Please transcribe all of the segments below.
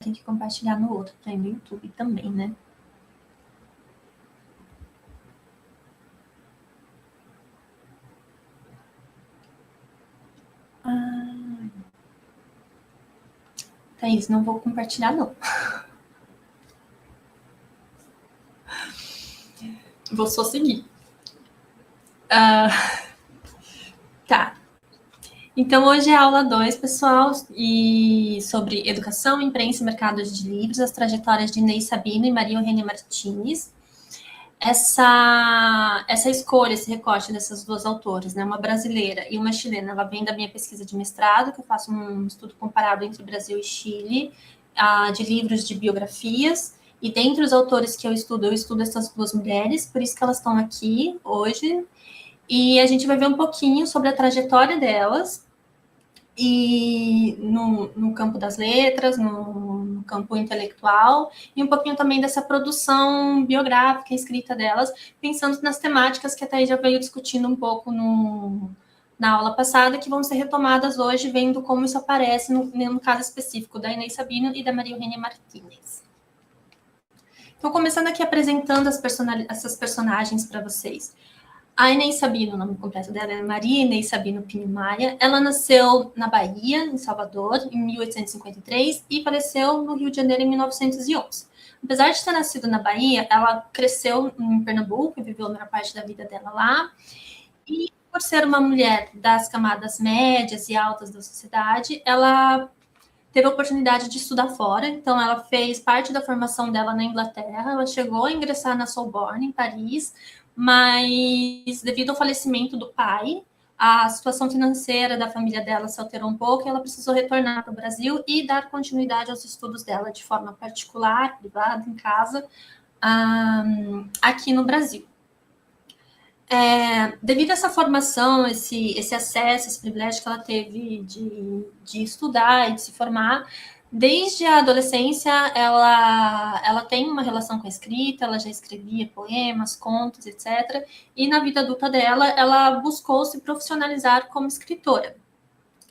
tem que compartilhar no outro, tá? No YouTube também, né? Thaís, não vou compartilhar, não. Vou só seguir. Tá. Então, hoje é a aula 2, pessoal, e sobre educação, imprensa e mercados de livros, as trajetórias de Inês Sabino e Maria Eugênia Martins. Essa escolha, esse recorte dessas duas autoras, né, uma brasileira e uma chilena, ela vem da minha pesquisa de mestrado, que eu faço um estudo comparado entre Brasil e Chile, de livros de biografias, e dentre os autores que eu estudo essas duas mulheres, por isso que elas estão aqui hoje, e a gente vai ver um pouquinho sobre a trajetória delas, e no campo das letras, no campo intelectual, e um pouquinho também dessa produção biográfica, escrita delas, pensando nas temáticas que a Thaís já veio discutindo um pouco na aula passada, que vão ser retomadas hoje, vendo como isso aparece no caso específico da Inês Sabino e da Maria Eugênia Martins. Então, começando aqui apresentando essas personagens para vocês. A Inês Sabino, o nome completo dela é Maria Inês Sabino Pinho Maia. Ela nasceu na Bahia, em Salvador, em 1853 e faleceu no Rio de Janeiro em 1911. Apesar de ter nascido na Bahia, ela cresceu em Pernambuco e viveu a maior parte da vida dela lá. E por ser uma mulher das camadas médias e altas da sociedade, ela teve a oportunidade de estudar fora, então ela fez parte da formação dela na Inglaterra, ela chegou a ingressar na Sorbonne, em Paris, mas devido ao falecimento do pai, a situação financeira da família dela se alterou um pouco e ela precisou retornar para o Brasil e dar continuidade aos estudos dela de forma particular, privada, em casa, aqui no Brasil. Devido a essa formação, esse acesso, esse privilégio que ela teve de estudar e de se formar, desde a adolescência, ela tem uma relação com a escrita, ela já escrevia poemas, contos, etc. E na vida adulta dela, ela buscou se profissionalizar como escritora.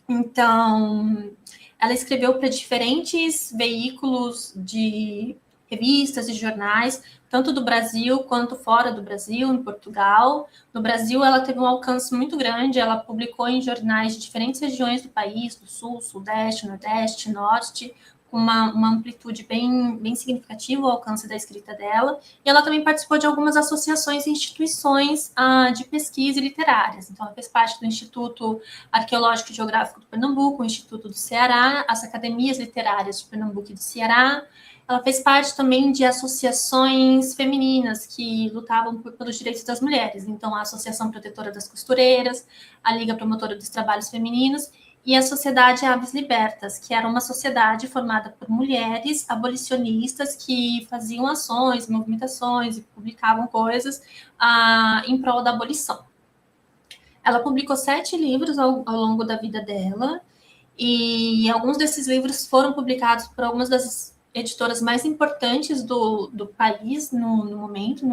Então, ela escreveu para diferentes veículos de revistas e jornais, tanto do Brasil quanto fora do Brasil, em Portugal. No Brasil, ela teve um alcance muito grande, ela publicou em jornais de diferentes regiões do país, do Sul, Sudeste, Nordeste, Norte, com uma amplitude bem significativa ao alcance da escrita dela. E ela também participou de algumas associações e instituições de pesquisa e literárias. Então, ela fez parte do Instituto Arqueológico e Geográfico do Pernambuco, o Instituto do Ceará, as Academias Literárias de Pernambuco e do Ceará. Ela fez parte também de associações femininas que lutavam pelos direitos das mulheres. Então, a Associação Protetora das Costureiras, a Liga Promotora dos Trabalhos Femininos e a Sociedade Aves Libertas, que era uma sociedade formada por mulheres abolicionistas que faziam ações, movimentações e publicavam coisas em prol da abolição. Ela publicou 7 livros ao longo da vida dela, e alguns desses livros foram publicados por algumas das editoras mais importantes do país no momento,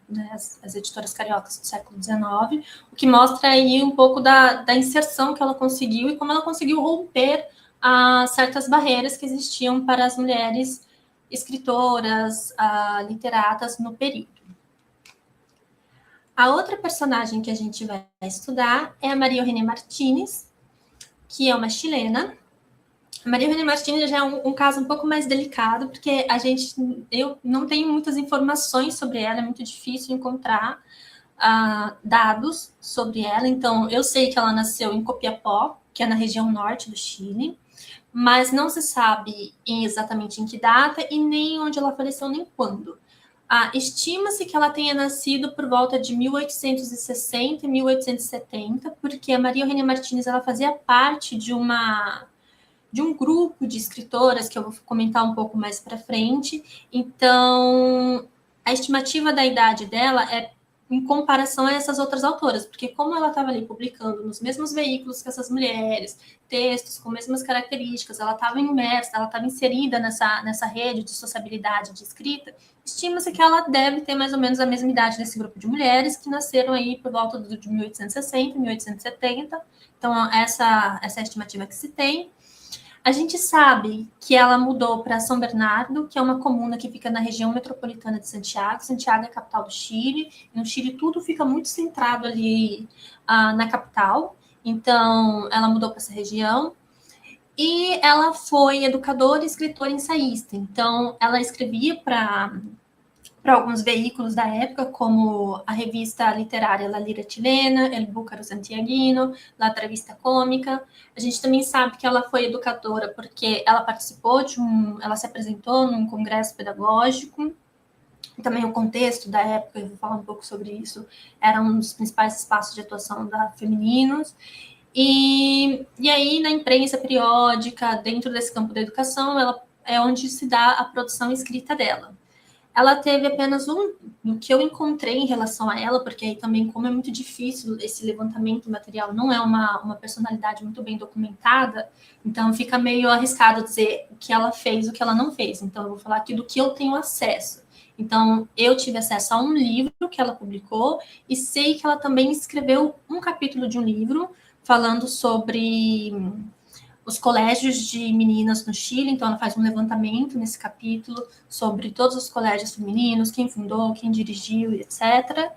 né, as editoras cariocas do século XIX, o que mostra aí um pouco da inserção que ela conseguiu e como ela conseguiu romper certas barreiras que existiam para as mulheres escritoras, literatas no período. A outra personagem que a gente vai estudar é a Maria Eugênia Martins, que é uma chilena. A Maria Eugênia Martins já é um caso um pouco mais delicado, porque eu não tenho muitas informações sobre ela, é muito difícil encontrar dados sobre ela. Então, eu sei que ela nasceu em Copiapó, que é na região norte do Chile, mas não se sabe exatamente em que data e nem onde ela faleceu, nem quando. Estima-se que ela tenha nascido por volta de 1860 e 1870, porque a Maria Eugênia Martins ela fazia parte de um grupo de escritoras que eu vou comentar um pouco mais para frente. Então, a estimativa da idade dela é em comparação a essas outras autoras, porque como ela estava ali publicando nos mesmos veículos que essas mulheres, textos com mesmas características, ela estava imersa, ela estava inserida nessa rede de sociabilidade de escrita, estima-se que ela deve ter mais ou menos a mesma idade desse grupo de mulheres que nasceram aí por volta de 1860, 1870. Então, essa é a estimativa que se tem. A gente sabe que ela mudou para São Bernardo, que é uma comuna que fica na região metropolitana de Santiago. Santiago é a capital do Chile. E no Chile tudo fica muito centrado ali na capital. Então, ela mudou para essa região. E ela foi educadora, escritora e ensaísta. Então, ela escrevia para alguns veículos da época, como a revista literária La Lira Chilena, El Búcaro Santiaguino, La Revista Cômica. A gente também sabe que ela foi educadora porque ela participou ela se apresentou num congresso pedagógico. Também o contexto da época, eu vou falar um pouco sobre isso, era um dos principais espaços de atuação da Femininos. E aí, na imprensa periódica, dentro desse campo da educação, ela é onde se dá a produção escrita dela. Ela teve apenas no que eu encontrei em relação a ela, porque aí também, como é muito difícil esse levantamento material, não é uma personalidade muito bem documentada, então fica meio arriscado dizer o que ela fez, o que ela não fez. Então, eu vou falar aqui do que eu tenho acesso. Então, eu tive acesso a um livro que ela publicou e sei que ela também escreveu um capítulo de um livro falando sobre os colégios de meninas no Chile. Então, ela faz um levantamento nesse capítulo sobre todos os colégios femininos, quem fundou, quem dirigiu, etc.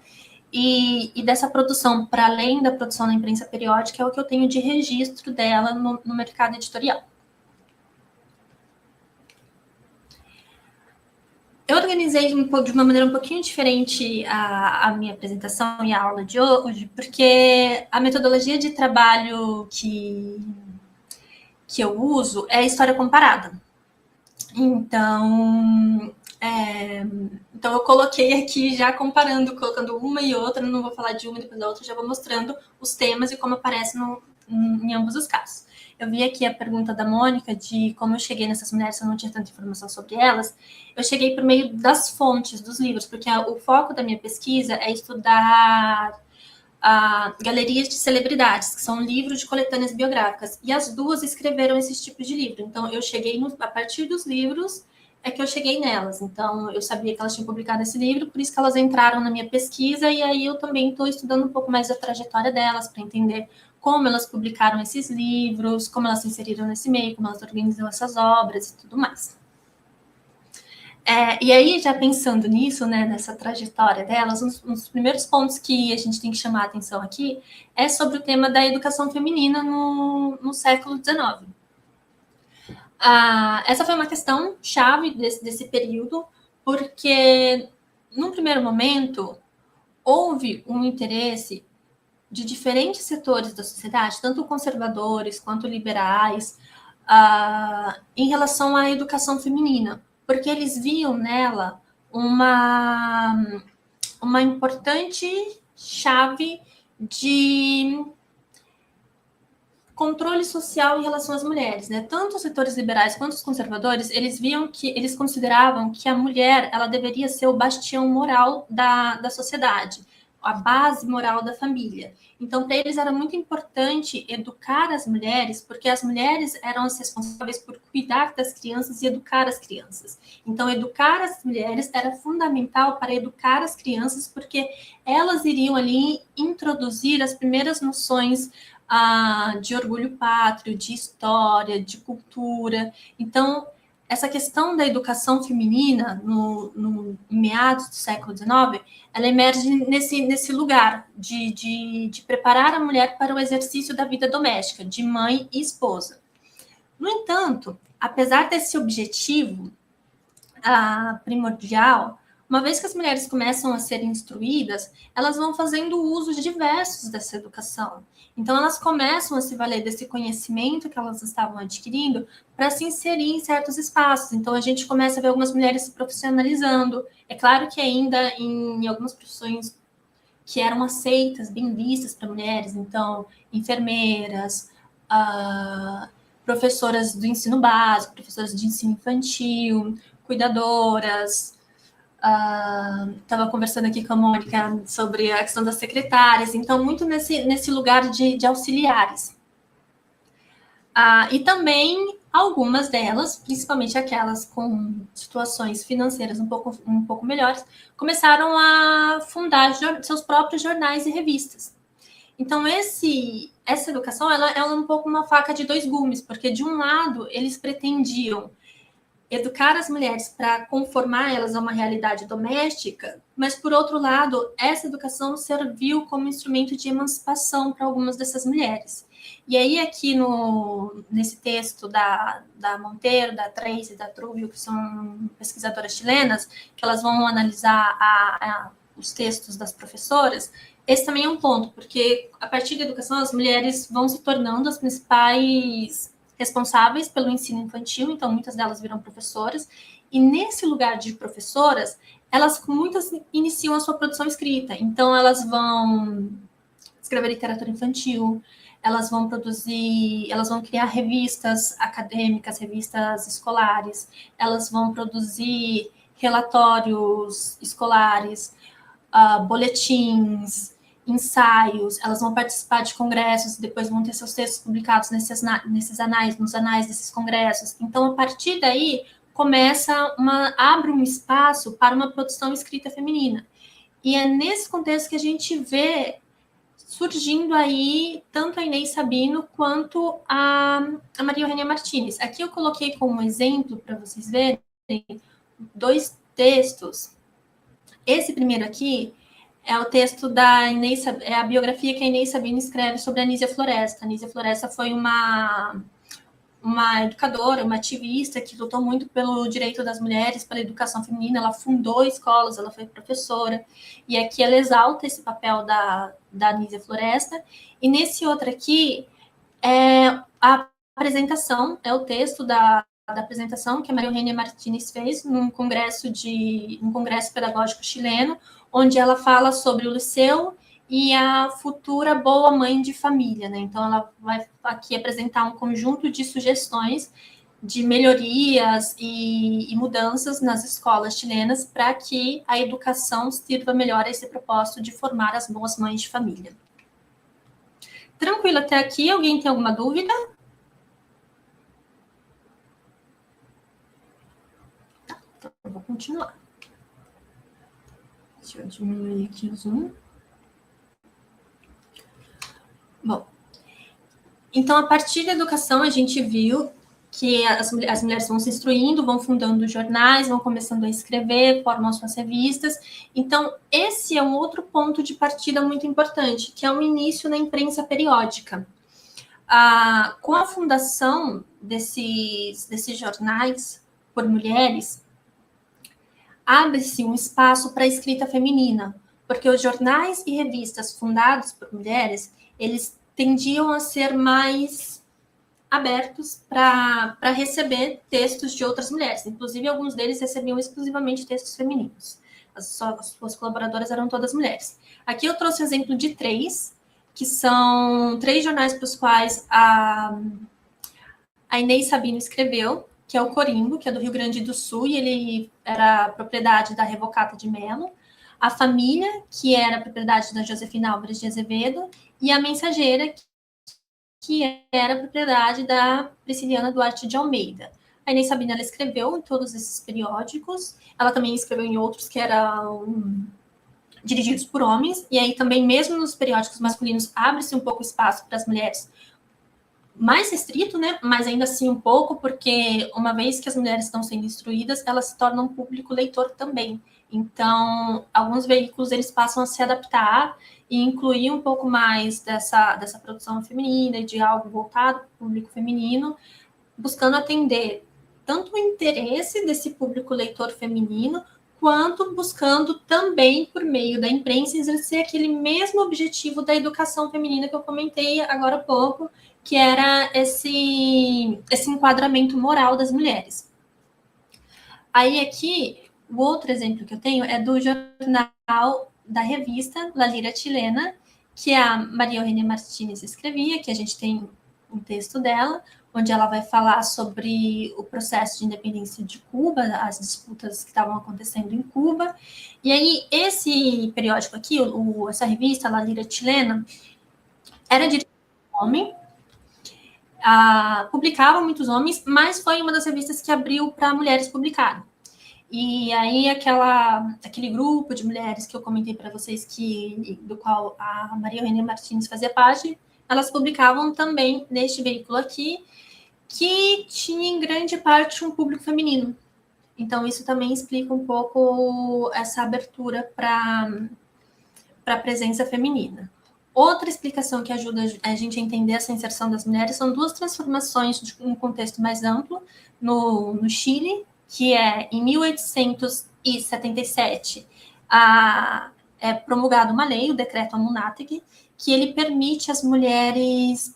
E dessa produção, para além da produção na imprensa periódica, é o que eu tenho de registro dela no mercado editorial. Eu organizei de uma maneira um pouquinho diferente a minha apresentação e a aula de hoje, porque a metodologia de trabalho que eu uso é a história comparada. Então, eu coloquei aqui já comparando, colocando uma e outra, não vou falar de uma e depois da outra, já vou mostrando os temas e como aparece em ambos os casos. Eu vi aqui a pergunta da Mônica de como eu cheguei nessas mulheres, se eu não tinha tanta informação sobre elas. Eu cheguei por meio das fontes, dos livros, porque o foco da minha pesquisa é estudar galerias de celebridades, que são livros de coletâneas biográficas, e as duas escreveram esses tipos de livro. Então, eu cheguei a partir dos livros é que eu cheguei nelas. Então, eu sabia que elas tinham publicado esse livro, por isso que elas entraram na minha pesquisa, e aí eu também estou estudando um pouco mais da trajetória delas, para entender como elas publicaram esses livros, como elas se inseriram nesse meio, como elas organizam essas obras e tudo mais. E aí, já pensando nisso, né, nessa trajetória delas, um dos primeiros pontos que a gente tem que chamar a atenção aqui é sobre o tema da educação feminina no século XIX. Essa foi uma questão chave desse período, porque, num primeiro momento, houve um interesse de diferentes setores da sociedade, tanto conservadores quanto liberais, em relação à educação feminina, porque eles viam nela uma importante chave de controle social em relação às mulheres, né? Tanto os setores liberais quanto os conservadores, eles consideravam que a mulher ela deveria ser o bastião moral da sociedade, a base moral da família. Então, para eles era muito importante educar as mulheres, porque as mulheres eram as responsáveis por cuidar das crianças e educar as crianças. Então, educar as mulheres era fundamental para educar as crianças, porque elas iriam ali introduzir as primeiras noções de orgulho pátrio, de história, de cultura. Então, essa questão da educação feminina no meados do século XIX, ela emerge nesse lugar de preparar a mulher para o exercício da vida doméstica, de mãe e esposa. No entanto, apesar desse objetivo primordial, uma vez que as mulheres começam a ser instruídas, elas vão fazendo usos diversos dessa educação. Então, elas começam a se valer desse conhecimento que elas estavam adquirindo para se inserir em certos espaços. Então, a gente começa a ver algumas mulheres se profissionalizando. É claro que ainda em algumas profissões que eram aceitas, bem vistas para mulheres, então, enfermeiras, professoras do ensino básico, professoras de ensino infantil, cuidadoras. Estava conversando aqui com a Mônica sobre a questão das secretárias, então muito nesse lugar de auxiliares. E também algumas delas, principalmente aquelas com situações financeiras um pouco melhores, começaram a fundar seus próprios jornais e revistas. Então, essa educação, ela é um pouco uma faca de dois gumes, porque, de um lado, eles pretendiam educar as mulheres para conformar elas a uma realidade doméstica, mas, por outro lado, essa educação serviu como instrumento de emancipação para algumas dessas mulheres. E aí, aqui nesse texto da Monteiro, da Tracy, da Trubio, que são pesquisadoras chilenas, que elas vão analisar os textos das professoras, esse também é um ponto, porque a partir da educação as mulheres vão se tornando as principais responsáveis pelo ensino infantil, então muitas delas viram professoras, e nesse lugar de professoras, muitas iniciam a sua produção escrita, então elas vão escrever literatura infantil, elas vão criar revistas acadêmicas, revistas escolares, elas vão produzir relatórios escolares, boletins, ensaios, elas vão participar de congressos, depois vão ter seus textos publicados nos anais desses congressos. Então, a partir daí, abre um espaço para uma produção escrita feminina. E é nesse contexto que a gente vê surgindo aí tanto a Inês Sabino quanto a Maria Eugênia Martins. Aqui eu coloquei como exemplo, para vocês verem, 2 textos. Esse primeiro aqui é o texto da Inês, é a biografia que a Inês Sabino escreve sobre a Anísia Floresta. A Anísia Floresta foi uma educadora, uma ativista que lutou muito pelo direito das mulheres, pela educação feminina, ela fundou escolas, ela foi professora, e aqui ela exalta esse papel da Anísia Floresta, e nesse outro aqui é a apresentação, é o texto da apresentação que a Maria Eugênia Martins fez num congresso pedagógico chileno, onde ela fala sobre o liceu e a futura boa mãe de família, né? Então, ela vai aqui apresentar um conjunto de sugestões de melhorias e mudanças nas escolas chilenas para que a educação sirva melhor a esse propósito de formar as boas mães de família. Tranquilo até aqui? Alguém tem alguma dúvida? Tá, então eu vou continuar. Deixa eu diminuir aqui o zoom. Bom, então, a partir da educação, a gente viu que as mulheres vão se instruindo, vão fundando jornais, vão começando a escrever, formam suas revistas. Então, esse é um outro ponto de partida muito importante, que é o início na imprensa periódica. Com a fundação desses jornais por mulheres, abre-se um espaço para a escrita feminina, porque os jornais e revistas fundados por mulheres, eles tendiam a ser mais abertos para receber textos de outras mulheres. Inclusive, alguns deles recebiam exclusivamente textos femininos. As suas colaboradoras eram todas mulheres. Aqui eu trouxe o exemplo de 3, que são 3 jornais para os quais a Inês Sabino escreveu, que é o Corimbo, que é do Rio Grande do Sul, e ele era propriedade da Revocata de Mello, a Família, que era propriedade da Josefina Álvares de Azevedo, e a Mensageira, que era propriedade da Prisciliana Duarte de Almeida. A Inês Sabino, ela escreveu em todos esses periódicos, ela também escreveu em outros que eram dirigidos por homens, e aí também, mesmo nos periódicos masculinos, abre-se um pouco espaço para as mulheres, mais restrito, né? Mas ainda assim um pouco, porque uma vez que as mulheres estão sendo instruídas, elas se tornam público leitor também. Então, alguns veículos eles passam a se adaptar e incluir um pouco mais dessa produção feminina e de algo voltado para o público feminino, buscando atender tanto o interesse desse público leitor feminino, quanto buscando também, por meio da imprensa, exercer aquele mesmo objetivo da educação feminina que eu comentei agora há pouco, que era esse enquadramento moral das mulheres. Aí aqui, o outro exemplo que eu tenho é do jornal da revista La Lira Chilena, que a Maria Eugênia Martins escrevia, que a gente tem um texto dela, onde ela vai falar sobre o processo de independência de Cuba, as disputas que estavam acontecendo em Cuba. E aí, esse periódico aqui, essa revista, La Lira Chilena, era dirigida por um homem, publicava muitos homens, mas foi uma das revistas que abriu para mulheres publicarem. E aí aquele grupo de mulheres que eu comentei para vocês, do qual a Maria Eugênia Martins fazia parte, elas publicavam também neste veículo aqui, que tinha em grande parte um público feminino. Então, isso também explica um pouco essa abertura para a presença feminina. Outra explicação que ajuda a gente a entender essa inserção das mulheres são duas transformações de um contexto mais amplo no Chile, que é em 1877 é promulgada uma lei, o Decreto Amunátegui, que ele permite às mulheres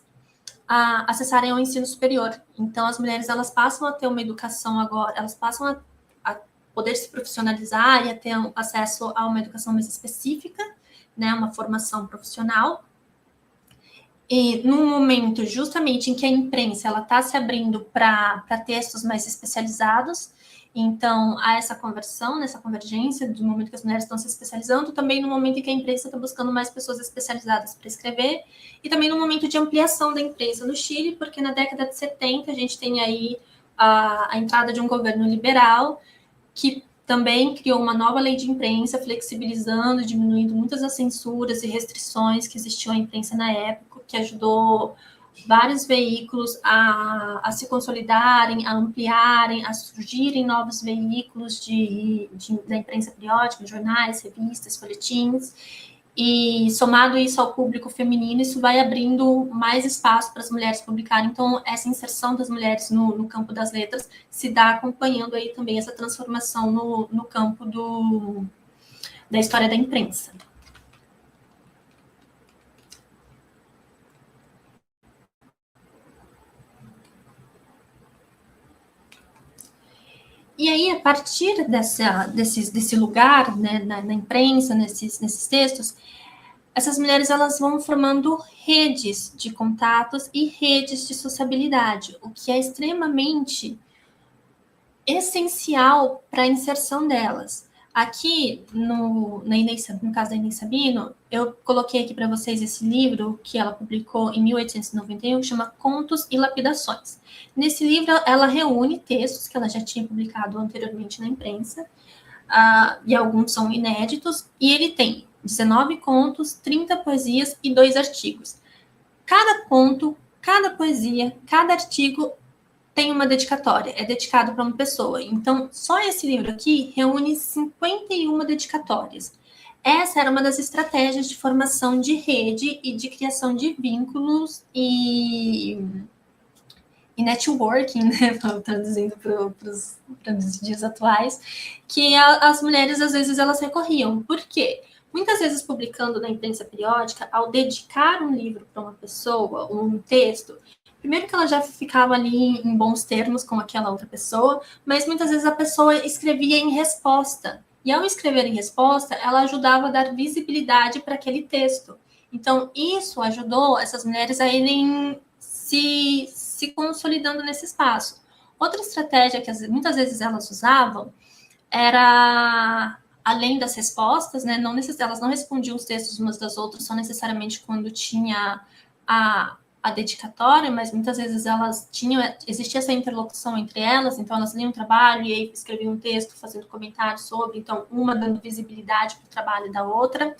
acessarem ao ensino superior. Então, as mulheres elas passam a ter uma educação agora, elas passam a poder se profissionalizar e a ter acesso a uma educação mais específica, né, uma formação profissional. E num momento justamente em que a imprensa ela está se abrindo para textos mais especializados, então há essa conversão, nessa convergência do momento que as mulheres estão se especializando, também no momento em que a imprensa está buscando mais pessoas especializadas para escrever, e também no momento de ampliação da imprensa no Chile, porque na década de 70 a gente tem aí a entrada de um governo liberal que também criou uma nova lei de imprensa, flexibilizando, diminuindo muitas das censuras e restrições que existiam à imprensa na época, que ajudou vários veículos a se consolidarem, a ampliarem, a surgirem novos veículos da imprensa periódica, jornais, revistas, folhetins. E somado isso ao público feminino, isso vai abrindo mais espaço para as mulheres publicarem. Então, essa inserção das mulheres no campo das letras se dá acompanhando aí também essa transformação no campo da história da imprensa. E aí, a partir desse lugar, né, na imprensa, nesses textos, essas mulheres elas vão formando redes de contatos e redes de sociabilidade, o que é extremamente essencial para a inserção delas. Aqui, no caso da Inês Sabino, eu coloquei aqui para vocês esse livro que ela publicou em 1891, que chama Contos e Lapidações. Nesse livro, ela reúne textos que ela já tinha publicado anteriormente na imprensa, e alguns são inéditos, e ele tem 19 contos, 30 poesias e 2 artigos. Cada conto, cada poesia, cada artigo tem uma dedicatória, é dedicado para uma pessoa. Então, só esse livro aqui reúne 51 dedicatórias. Essa era uma das estratégias de formação de rede e de criação de vínculos e networking, né, traduzindo para os dias atuais, que as mulheres, às vezes, elas recorriam. Por quê? Muitas vezes, publicando na imprensa periódica, ao dedicar um livro para uma pessoa, um texto, primeiro que ela já ficava ali em bons termos com aquela outra pessoa, mas muitas vezes a pessoa escrevia em resposta. E ao escrever em resposta, ela ajudava a dar visibilidade para aquele texto. Então, isso ajudou essas mulheres a irem se consolidando nesse espaço. Outra estratégia que muitas vezes elas usavam era, além das respostas, né, elas não respondiam os textos umas das outras só necessariamente quando tinha a dedicatória, mas muitas vezes existia essa interlocução entre elas, então elas liam o trabalho e aí escreviam um texto fazendo comentários sobre, então uma dando visibilidade para o trabalho da outra.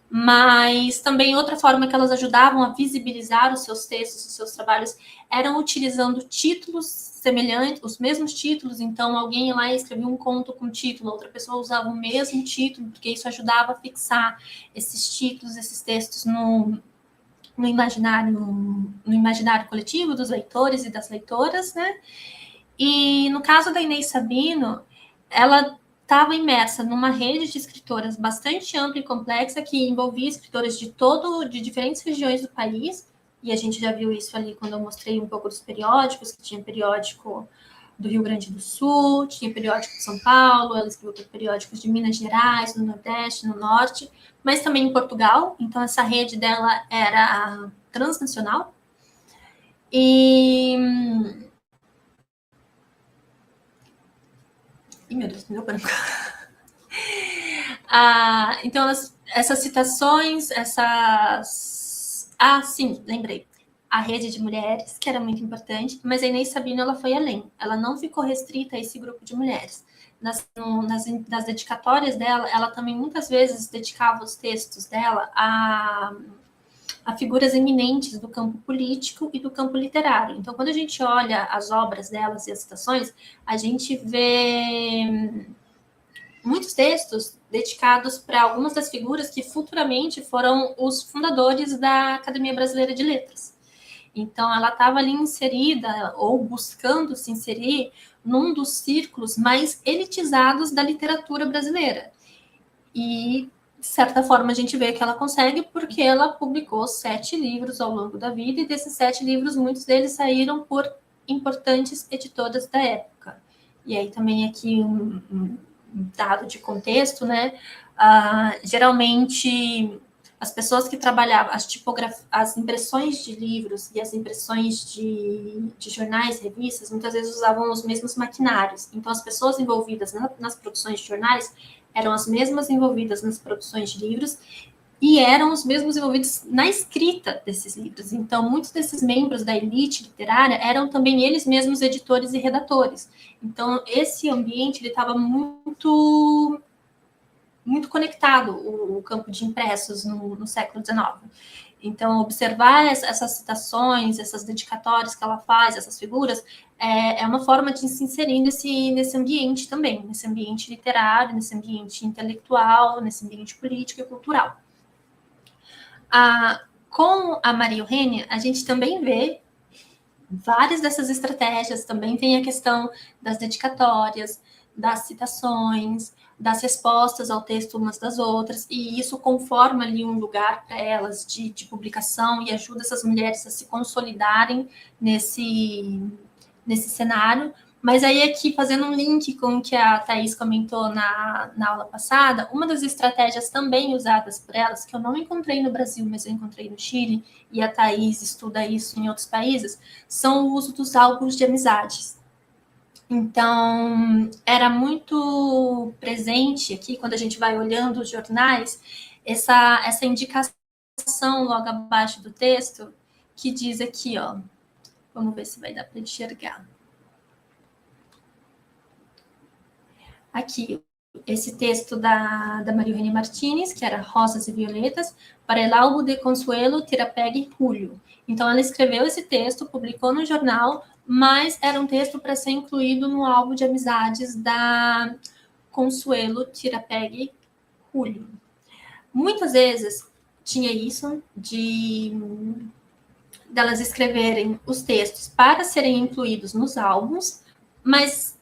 Mas também outra forma que elas ajudavam a visibilizar os seus textos, os seus trabalhos, eram utilizando títulos semelhantes, os mesmos títulos. Então, alguém ia lá e escrevia um conto com título, outra pessoa usava o mesmo título, porque isso ajudava a fixar esses títulos, esses textos no imaginário coletivo dos leitores e das leitoras, né? E no caso da Inês Sabino, ela estava imersa numa rede de escritoras bastante ampla e complexa que envolvia escritoras de diferentes regiões do país, e a gente já viu isso ali quando eu mostrei um pouco dos periódicos, que tinha periódico do Rio Grande do Sul, tinha periódico de São Paulo, ela escreveu periódicos de Minas Gerais, no Nordeste, no Norte, mas também em Portugal, então essa rede dela era transnacional. E meu Deus, me deu branco. Então, essas citações, sim, lembrei. a rede de mulheres, que era muito importante, mas a Inês Sabino ela foi além. Ela não ficou restrita a esse grupo de mulheres. Nas dedicatórias dela, ela também muitas vezes dedicava os textos dela a figuras eminentes do campo político e do campo literário. Então, quando a gente olha as obras delas e as citações, a gente vê muitos textos dedicados para algumas das figuras que futuramente foram os fundadores da Academia Brasileira de Letras. Então, ela estava ali inserida, ou buscando se inserir, num dos círculos mais elitizados da literatura brasileira. E, de certa forma, a gente vê que ela consegue porque ela publicou 7 livros ao longo da vida, e desses 7 livros, muitos deles saíram por importantes editoras da época. E aí também aqui um dado de contexto, né? Geralmente as pessoas que trabalhavam as impressões de livros e as impressões de jornais, revistas, muitas vezes usavam os mesmos maquinários. Então, as pessoas envolvidas nas produções de jornais eram as mesmas envolvidas nas produções de livros e eram os mesmos envolvidos na escrita desses livros. Então, muitos desses membros da elite literária eram também eles mesmos editores e redatores. Então, esse ambiente ele estava muito conectado, o campo de impressos no século XIX. Então, observar essas citações, essas dedicatórias que ela faz, essas figuras, é uma forma de se inserir nesse ambiente também, nesse ambiente literário, nesse ambiente intelectual, nesse ambiente político e cultural. Com a Maria Eugênia, a gente também vê várias dessas estratégias, também tem a questão das dedicatórias, das citações, das respostas ao texto umas das outras, e isso conforma ali um lugar para elas de publicação e ajuda essas mulheres a se consolidarem nesse cenário. Mas aí aqui, fazendo um link com o que a Thaís comentou na aula passada, uma das estratégias também usadas por elas, que eu não encontrei no Brasil, mas eu encontrei no Chile, e a Thaís estuda isso em outros países, são o uso dos álbuns de amizades. Então, era muito presente aqui, quando a gente vai olhando os jornais, essa indicação logo abaixo do texto, que diz aqui, ó, vamos ver se vai dar para enxergar. Aqui, esse texto da Maria Eugênia Martínez, que era Rosas e Violetas, para el álbum de Consuelo Tirapegui Julio. Então, ela escreveu esse texto, publicou no jornal, mas era um texto para ser incluído no álbum de amizades da Consuelo Tirapegui Julio. Muitas vezes tinha isso delas escreverem os textos para serem incluídos nos álbuns, mas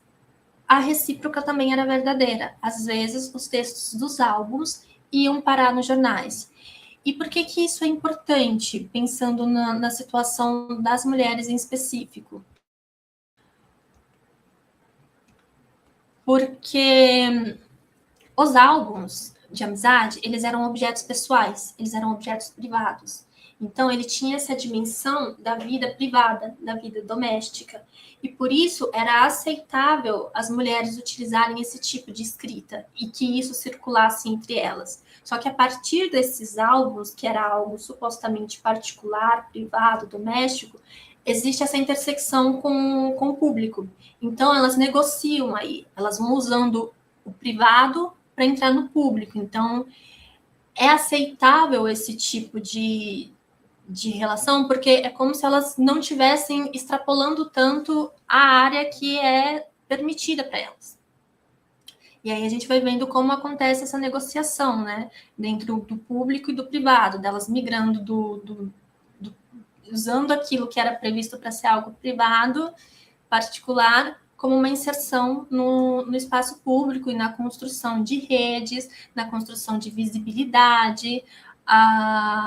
a recíproca também era verdadeira. Às vezes, os textos dos álbuns iam parar nos jornais. E por que isso é importante, pensando na situação das mulheres em específico? Porque os álbuns de amizade, eles eram objetos pessoais, eles eram objetos privados. Então, ele tinha essa dimensão da vida privada, da vida doméstica. E por isso era aceitável as mulheres utilizarem esse tipo de escrita e que isso circulasse entre elas. Só que a partir desses álbuns, que era algo supostamente particular, privado, doméstico, existe essa intersecção com o público. Então, elas negociam aí, elas vão usando o privado para entrar no público. Então, é aceitável esse tipo de relação, porque é como se elas não estivessem extrapolando tanto a área que é permitida para elas. E aí a gente vai vendo como acontece essa negociação, né? Dentro do público e do privado, delas migrando usando aquilo que era previsto para ser algo privado, particular, como uma inserção no espaço público e na construção de redes, na construção de visibilidade,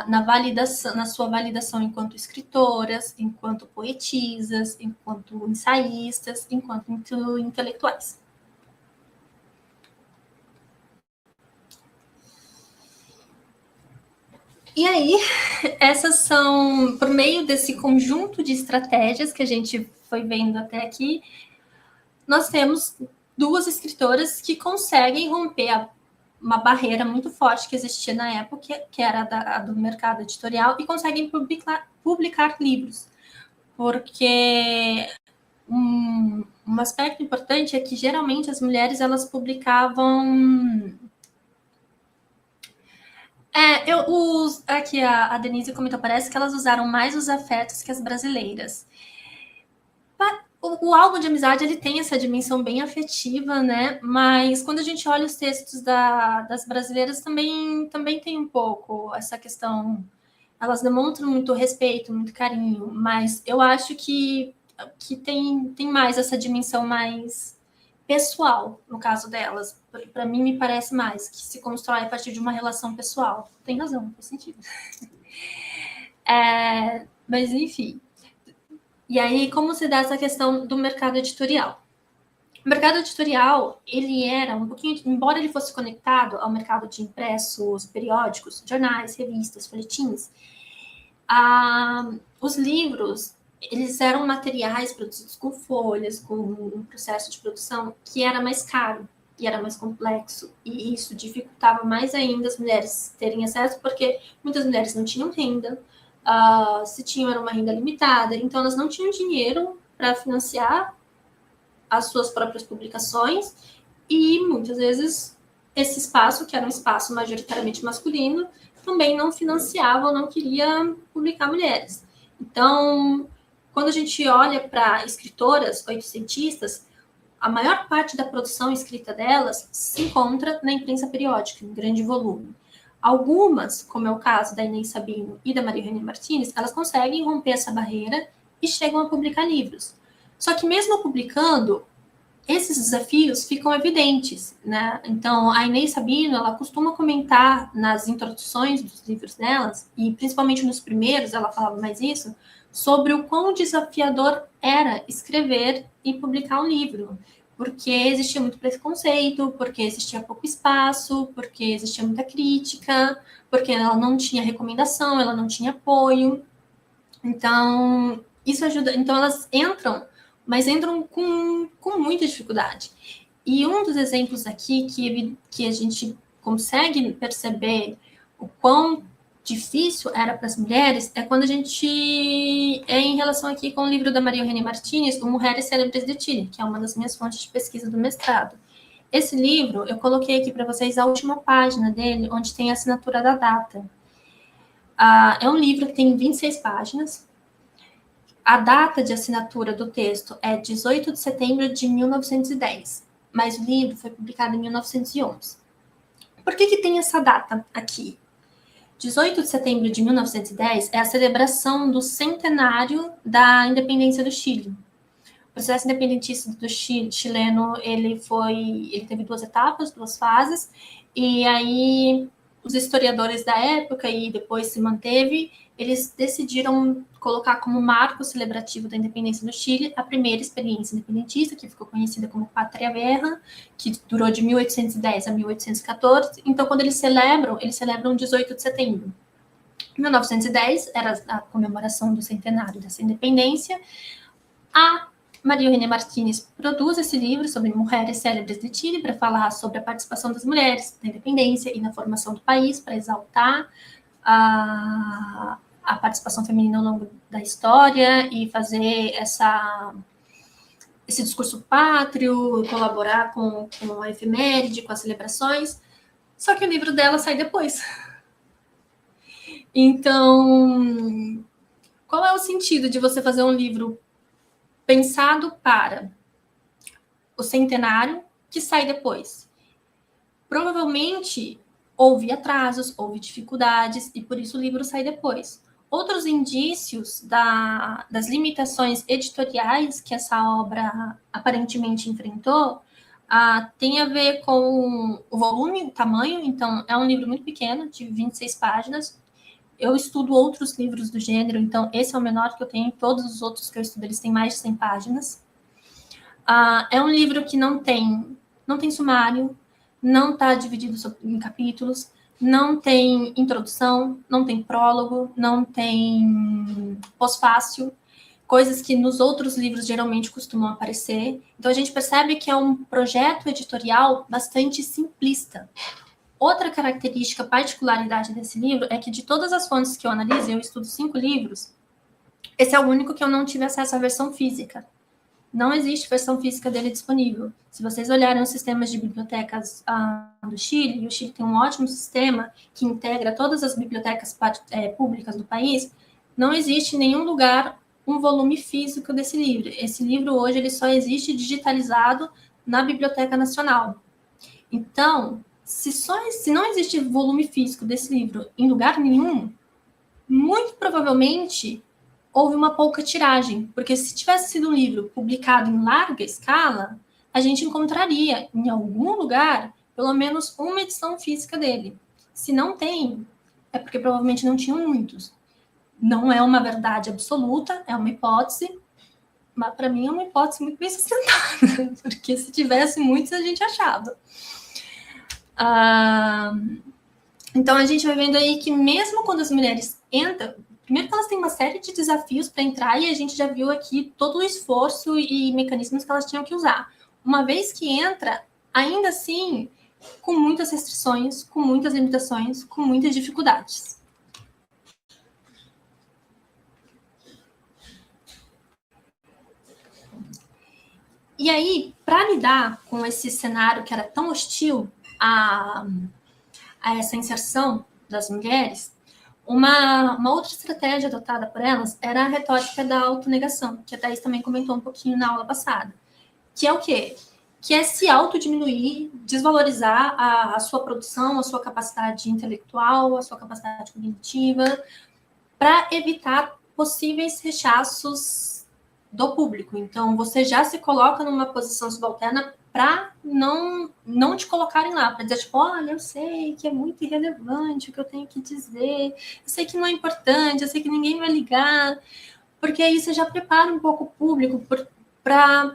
na sua validação enquanto escritoras, enquanto poetisas, enquanto ensaístas, enquanto intelectuais. E aí, essas são, por meio desse conjunto de estratégias que a gente foi vendo até aqui, nós temos 2 escritoras que conseguem romper uma barreira muito forte que existia na época, que era a do mercado editorial, e conseguem publicar livros. Porque um aspecto importante é que, geralmente, as mulheres, elas publicavam... Aqui a Denise comentou, parece que elas usaram mais os afetos que as brasileiras. O álbum de amizade, ele tem essa dimensão bem afetiva, né? Mas quando a gente olha os textos das brasileiras, também tem um pouco essa questão. Elas demonstram muito respeito, muito carinho, mas eu acho que tem mais essa dimensão mais pessoal, no caso delas. Para mim, me parece mais, que se constrói a partir de uma relação pessoal. Tem razão, faz sentido. Mas, enfim. E aí, como se dá essa questão do mercado editorial? O mercado editorial, ele era um pouquinho, embora ele fosse conectado ao mercado de impressos, periódicos, jornais, revistas, folhetins, os livros, eles eram materiais produzidos com folhas, com um processo de produção que era mais caro e era mais complexo, e isso dificultava mais ainda as mulheres terem acesso, porque muitas mulheres não tinham renda, se tinham era uma renda limitada, então elas não tinham dinheiro para financiar as suas próprias publicações, e muitas vezes esse espaço, que era um espaço majoritariamente masculino, também não financiava ou não queria publicar mulheres. Então, quando a gente olha para escritoras oitocentistas, a maior parte da produção escrita delas se encontra na imprensa periódica, em grande volume. Algumas, como é o caso da Inês Sabino e da Maria Eugênia Martins, elas conseguem romper essa barreira e chegam a publicar livros. Só que mesmo publicando, esses desafios ficam evidentes, né? Então, a Inês Sabino, ela costuma comentar nas introduções dos livros delas, e principalmente nos primeiros, ela falava mais isso, sobre o quão desafiador era escrever e publicar um livro, porque existia muito preconceito, porque existia pouco espaço, porque existia muita crítica, porque ela não tinha recomendação, ela não tinha apoio. Então, isso ajuda. Então, elas entram, mas entram com muita dificuldade. E um dos exemplos aqui que a gente consegue perceber o quão difícil era para as mulheres é quando a gente é em relação aqui com o livro da Maria Eugênia Martins, o Mulheres Célebres de Chile, que é uma das minhas fontes de pesquisa do mestrado. Esse livro, eu coloquei aqui para vocês a última página dele, onde tem a assinatura da data. É um livro que tem 26 páginas. A data de assinatura do texto é 18 de setembro de 1910, mas o livro foi publicado em 1911. Por que tem essa data aqui? 18 de setembro de 1910 é a celebração do centenário da independência do Chile. O processo independentista do chileno, ele teve duas etapas, duas fases, e aí os historiadores da época, e depois se manteve, eles decidiram colocar como marco celebrativo da independência do Chile a primeira experiência independentista, que ficou conhecida como Pátria Guerra, que durou de 1810 a 1814. Então, quando eles celebram 18 de setembro. 1910 era a comemoração do centenário dessa independência. A Maria Eugênia Martins produz esse livro sobre mulheres célebres de Chile para falar sobre a participação das mulheres na independência e na formação do país, para exaltar a participação feminina ao longo da história e fazer esse discurso pátrio, colaborar com a efeméride, com as celebrações. Só que o livro dela sai depois. Então, qual é o sentido de você fazer um livro pensado para o centenário que sai depois? Provavelmente houve atrasos, houve dificuldades, e por isso o livro sai depois. Outros indícios das limitações editoriais que essa obra aparentemente enfrentou tem a ver com o volume, o tamanho. Então, é um livro muito pequeno, de 26 páginas. Eu estudo outros livros do gênero, então esse é o menor que eu tenho. Todos os outros que eu estudo, eles têm mais de 100 páginas. É um livro que não tem sumário, não está dividido em capítulos, não tem introdução, não tem prólogo, não tem pós-fácil, coisas que nos outros livros geralmente costumam aparecer. Então, a gente percebe que é um projeto editorial bastante simplista. Outra característica, particularidade desse livro é que de todas as fontes que eu analiso, eu estudo 5 livros, esse é o único que eu não tive acesso à versão física. Não existe versão física dele disponível. Se vocês olharem os sistemas de bibliotecas do Chile, e o Chile tem um ótimo sistema que integra todas as bibliotecas públicas do país, não existe em nenhum lugar um volume físico desse livro. Esse livro hoje ele só existe digitalizado na Biblioteca Nacional. Então, se não existe volume físico desse livro em lugar nenhum, muito provavelmente houve uma pouca tiragem, porque se tivesse sido um livro publicado em larga escala, a gente encontraria em algum lugar pelo menos uma edição física dele. Se não tem, é porque provavelmente não tinham muitos. Não é uma verdade absoluta, é uma hipótese, mas para mim é uma hipótese muito bem sustentada, porque se tivesse muitos a gente achava. Então a gente vai vendo aí que mesmo quando as mulheres entram, primeiro que elas têm uma série de desafios para entrar e a gente já viu aqui todo o esforço e mecanismos que elas tinham que usar. Uma vez que entra, ainda assim, com muitas restrições, com muitas limitações, com muitas dificuldades. E aí, para lidar com esse cenário que era tão hostil a essa inserção das mulheres, uma outra estratégia adotada por elas era a retórica da autonegação, que a Thaís também comentou um pouquinho na aula passada. Que é o quê? Que é se autodiminuir, desvalorizar a sua produção, a sua capacidade intelectual, a sua capacidade cognitiva, para evitar possíveis rechaços do público. Então, você já se coloca numa posição subalterna para não te colocarem lá, para dizer, tipo, olha, eu sei que é muito irrelevante o que eu tenho que dizer, eu sei que não é importante, eu sei que ninguém vai ligar, porque aí você já prepara um pouco o público para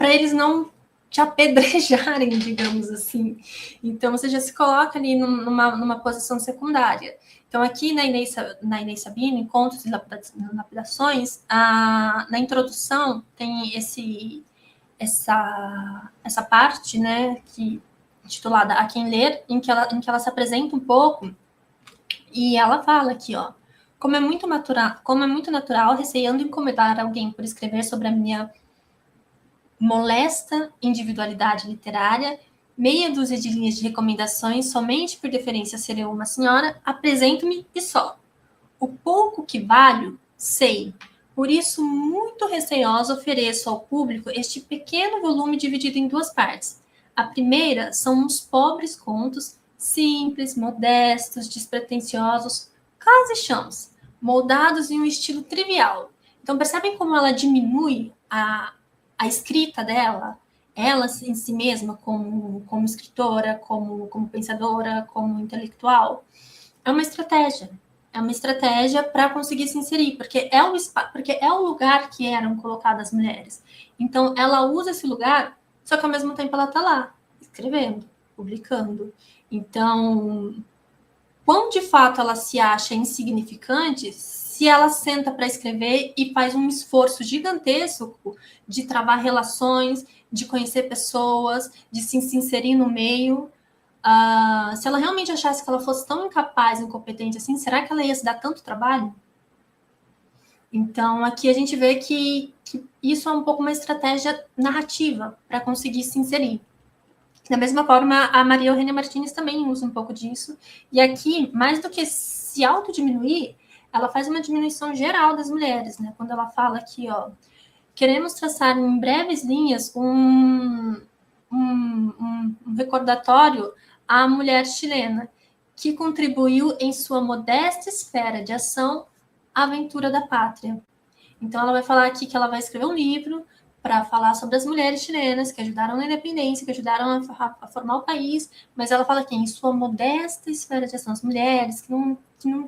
eles não te apedrejarem, digamos assim. Então, você já se coloca ali numa posição secundária. Então, aqui na Inês Sabino, em Contos e Lapidações, na introdução tem essa parte, né, intitulada A Quem Ler, em que ela se apresenta um pouco e ela fala aqui, ó, como é muito natural, receando incomodar alguém por escrever sobre a minha molesta individualidade literária, meia dúzia de linhas de recomendações somente por deferência a ser eu uma senhora, apresento-me e só. O pouco que valho, sei. Por isso, muito receosa, ofereço ao público este pequeno volume dividido em 2 partes. A primeira são uns pobres contos, simples, modestos, despretensiosos, quase chãos, moldados em um estilo trivial. Então, percebem como ela diminui a escrita dela, ela em si mesma, como escritora, como pensadora, como intelectual? É uma estratégia. É uma estratégia para conseguir se inserir, porque é o lugar que eram colocadas as mulheres. Então, ela usa esse lugar, só que ao mesmo tempo ela está lá, escrevendo, publicando. Então, quão de fato ela se acha insignificante se ela senta para escrever e faz um esforço gigantesco de travar relações, de conhecer pessoas, de se inserir no meio. Se ela realmente achasse que ela fosse tão incapaz, incompetente assim, será que ela ia se dar tanto trabalho? Então, aqui a gente vê que isso é um pouco uma estratégia narrativa para conseguir se inserir. Da mesma forma, a Maria Eugênia Martins também usa um pouco disso. E aqui, mais do que se autodiminuir, ela faz uma diminuição geral das mulheres, né? Quando ela fala aqui, ó, queremos traçar em breves linhas um recordatório à mulher chilena que contribuiu em sua modesta esfera de ação à aventura da pátria. Então, ela vai falar aqui que ela vai escrever um livro para falar sobre as mulheres chilenas que ajudaram na independência, que ajudaram a formar o país, mas ela fala que em sua modesta esfera de ação, as mulheres que não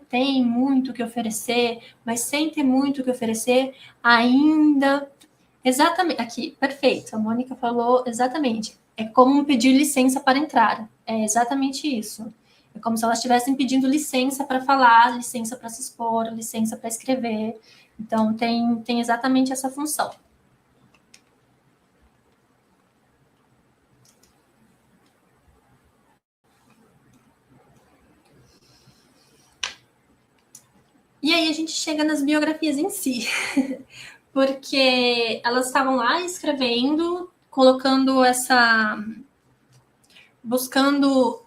têm muito o que oferecer, mas sem ter muito o que oferecer, ainda... Exatamente, aqui, perfeito, a Mônica falou exatamente. É como pedir licença para entrar, é exatamente isso. É como se elas estivessem pedindo licença para falar, licença para se expor, licença para escrever. Então, tem exatamente essa função. E aí a gente chega nas biografias em si, porque elas estavam lá escrevendo, colocando buscando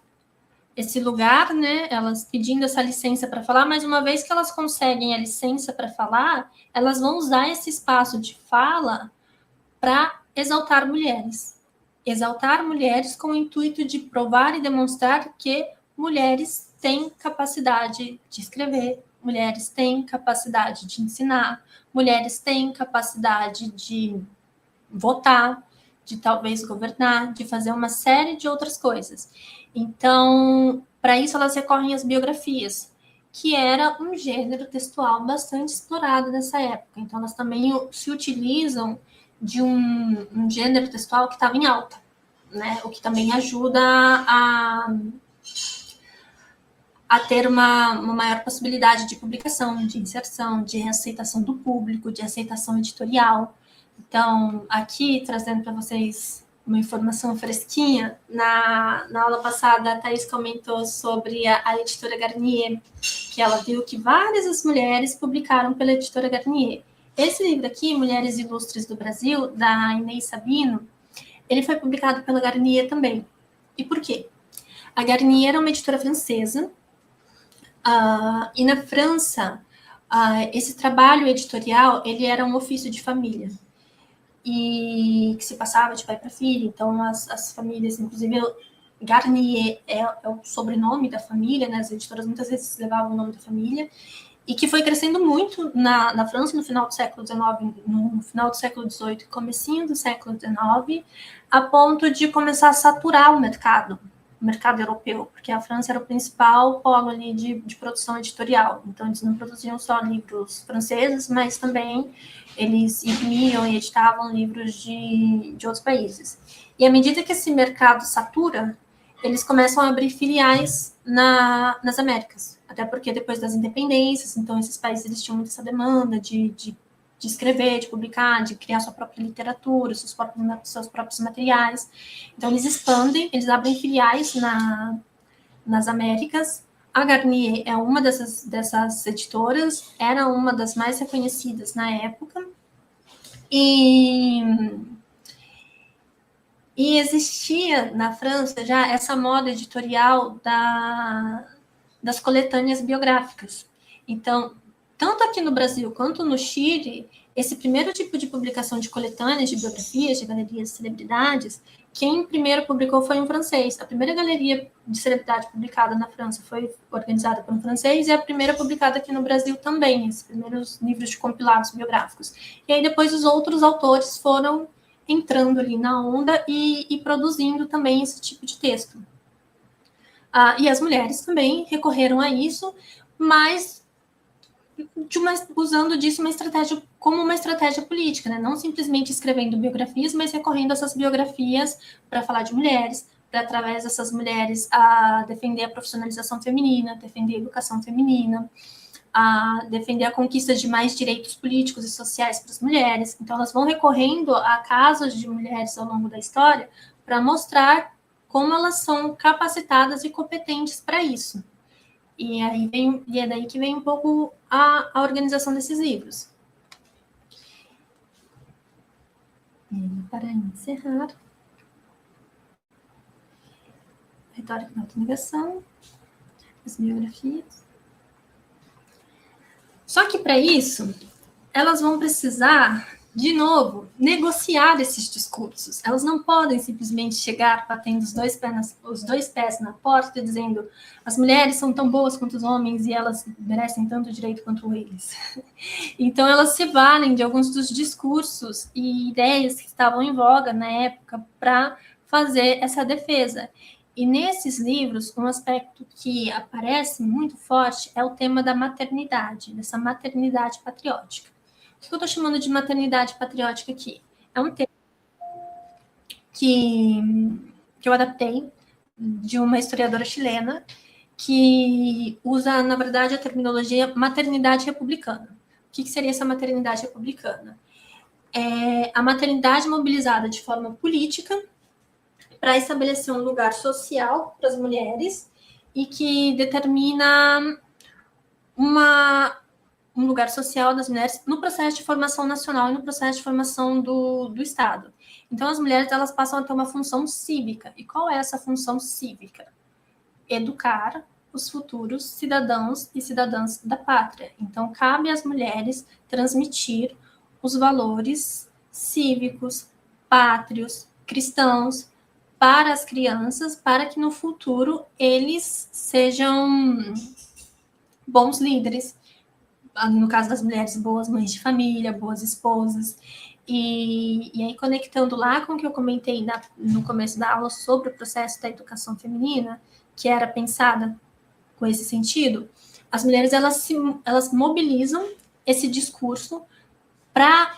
esse lugar, né? Elas pedindo essa licença para falar, mas uma vez que elas conseguem a licença para falar, elas vão usar esse espaço de fala para exaltar mulheres. Exaltar mulheres com o intuito de provar e demonstrar que mulheres têm capacidade de escrever, mulheres têm capacidade de ensinar, mulheres têm capacidade de votar, de talvez governar, de fazer uma série de outras coisas. Então, para isso, elas recorrem às biografias, que era um gênero textual bastante explorado nessa época. Então, elas também se utilizam de um gênero textual que estava em alta, né? O que também ajuda a ter uma maior possibilidade de publicação, de inserção, de aceitação do público, de aceitação editorial. Então, aqui, trazendo para vocês uma informação fresquinha, na aula passada, a Thaís comentou sobre a editora Garnier, que ela viu que várias mulheres publicaram pela editora Garnier. Esse livro aqui, Mulheres Ilustres do Brasil, da Inês Sabino, ele foi publicado pela Garnier também. E por quê? A Garnier era uma editora francesa, e na França, esse trabalho editorial, ele era um ofício de família, e que se passava de pai para filho. Então, as famílias, inclusive, Garnier é o sobrenome da família, né? As editoras muitas vezes levavam o nome da família, e que foi crescendo muito na França no final do século XIX, no final do século XVIII e comecinho do século XIX, a ponto de começar a saturar o mercado europeu, porque a França era o principal polo ali de produção editorial. Então, eles não produziam só livros franceses, mas também eles imprimiam e editavam livros de outros países. E à medida que esse mercado satura, eles começam a abrir filiais nas Américas. Até porque depois das independências, então esses países eles tinham muito essa demanda de escrever, de publicar, de criar sua própria literatura, seus próprios materiais. Então eles expandem, eles abrem filiais nas Américas. A Garnier é uma dessas editoras, era uma das mais reconhecidas na época. E existia na França já essa moda editorial das coletâneas biográficas. Então, tanto aqui no Brasil quanto no Chile, esse primeiro tipo de publicação de coletâneas, de biografias, de galerias de celebridades, quem primeiro publicou foi um francês. A primeira galeria de celebridade publicada na França foi organizada por um francês e a primeira publicada aqui no Brasil também, esses primeiros livros de compilados biográficos. E aí depois os outros autores foram entrando ali na onda e produzindo também esse tipo de texto. E as mulheres também recorreram a isso, mas usando disso como uma estratégia política, né? Não simplesmente escrevendo biografias, mas recorrendo a essas biografias para falar de mulheres, para, através dessas mulheres, defender a profissionalização feminina, defender a educação feminina, a defender a conquista de mais direitos políticos e sociais para as mulheres. Então, elas vão recorrendo a casos de mulheres ao longo da história para mostrar como elas são capacitadas e competentes para isso. E é daí que vem um pouco a organização desses livros. E para encerrar, retórica da autonegação, as biografias. Só que para isso, elas vão precisar, de novo, negociar esses discursos. Elas não podem simplesmente chegar batendo os dois pés na porta e dizendo as mulheres são tão boas quanto os homens e elas merecem tanto direito quanto eles. Então, elas se valem de alguns dos discursos e ideias que estavam em voga na época para fazer essa defesa. E nesses livros, um aspecto que aparece muito forte é o tema da maternidade, dessa maternidade patriótica. O que eu estou chamando de maternidade patriótica aqui? É um termo que eu adaptei de uma historiadora chilena que usa, na verdade, a terminologia maternidade republicana. O que seria essa maternidade republicana? É a maternidade mobilizada de forma política para estabelecer um lugar social para as mulheres e que determina um lugar social das mulheres no processo de formação nacional e no processo de formação do Estado. Então, as mulheres elas passam a ter uma função cívica. E qual é essa função cívica? Educar os futuros cidadãos e cidadãs da pátria. Então, cabe às mulheres transmitir os valores cívicos, pátrios, cristãos para as crianças, para que no futuro eles sejam bons líderes, no caso das mulheres, boas mães de família, boas esposas. E aí, conectando lá com o que eu comentei no começo da aula sobre o processo da educação feminina, que era pensada com esse sentido, as mulheres elas mobilizam esse discurso para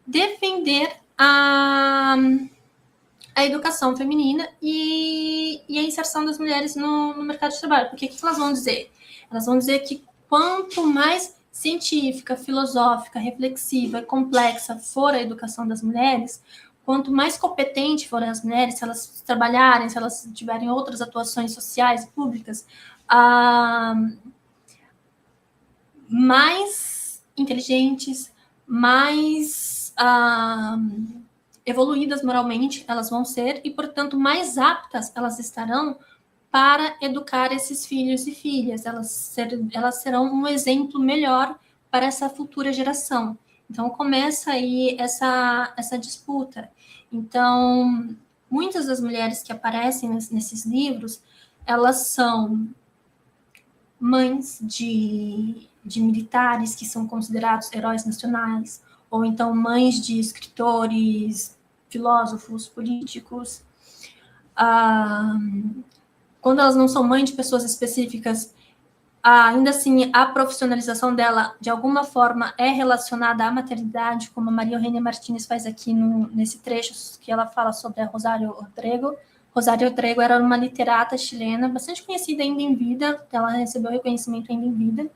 defender a educação feminina e a inserção das mulheres no mercado de trabalho. Porque o que elas vão dizer? Elas vão dizer que quanto mais científica, filosófica, reflexiva, complexa for a educação das mulheres, quanto mais competente forem as mulheres, se elas trabalharem, se elas tiverem outras atuações sociais e públicas, mais inteligentes, mais evoluídas moralmente elas vão ser e, portanto, mais aptas elas estarão para educar esses filhos e filhas. Elas serão um exemplo melhor para essa futura geração. Então, começa aí essa disputa. Então, muitas das mulheres que aparecem nesses livros, elas são mães de militares que são considerados heróis nacionais, ou então mães de escritores, filósofos, políticos. Quando elas não são mães de pessoas específicas, ainda assim, a profissionalização dela, de alguma forma, é relacionada à maternidade, como a Maria Eugênia Martínez faz aqui nesse trecho que ela fala sobre a Rosário Ortrego. Rosário Ortrego era uma literata chilena, bastante conhecida ainda em vida, ela recebeu reconhecimento ainda em vida,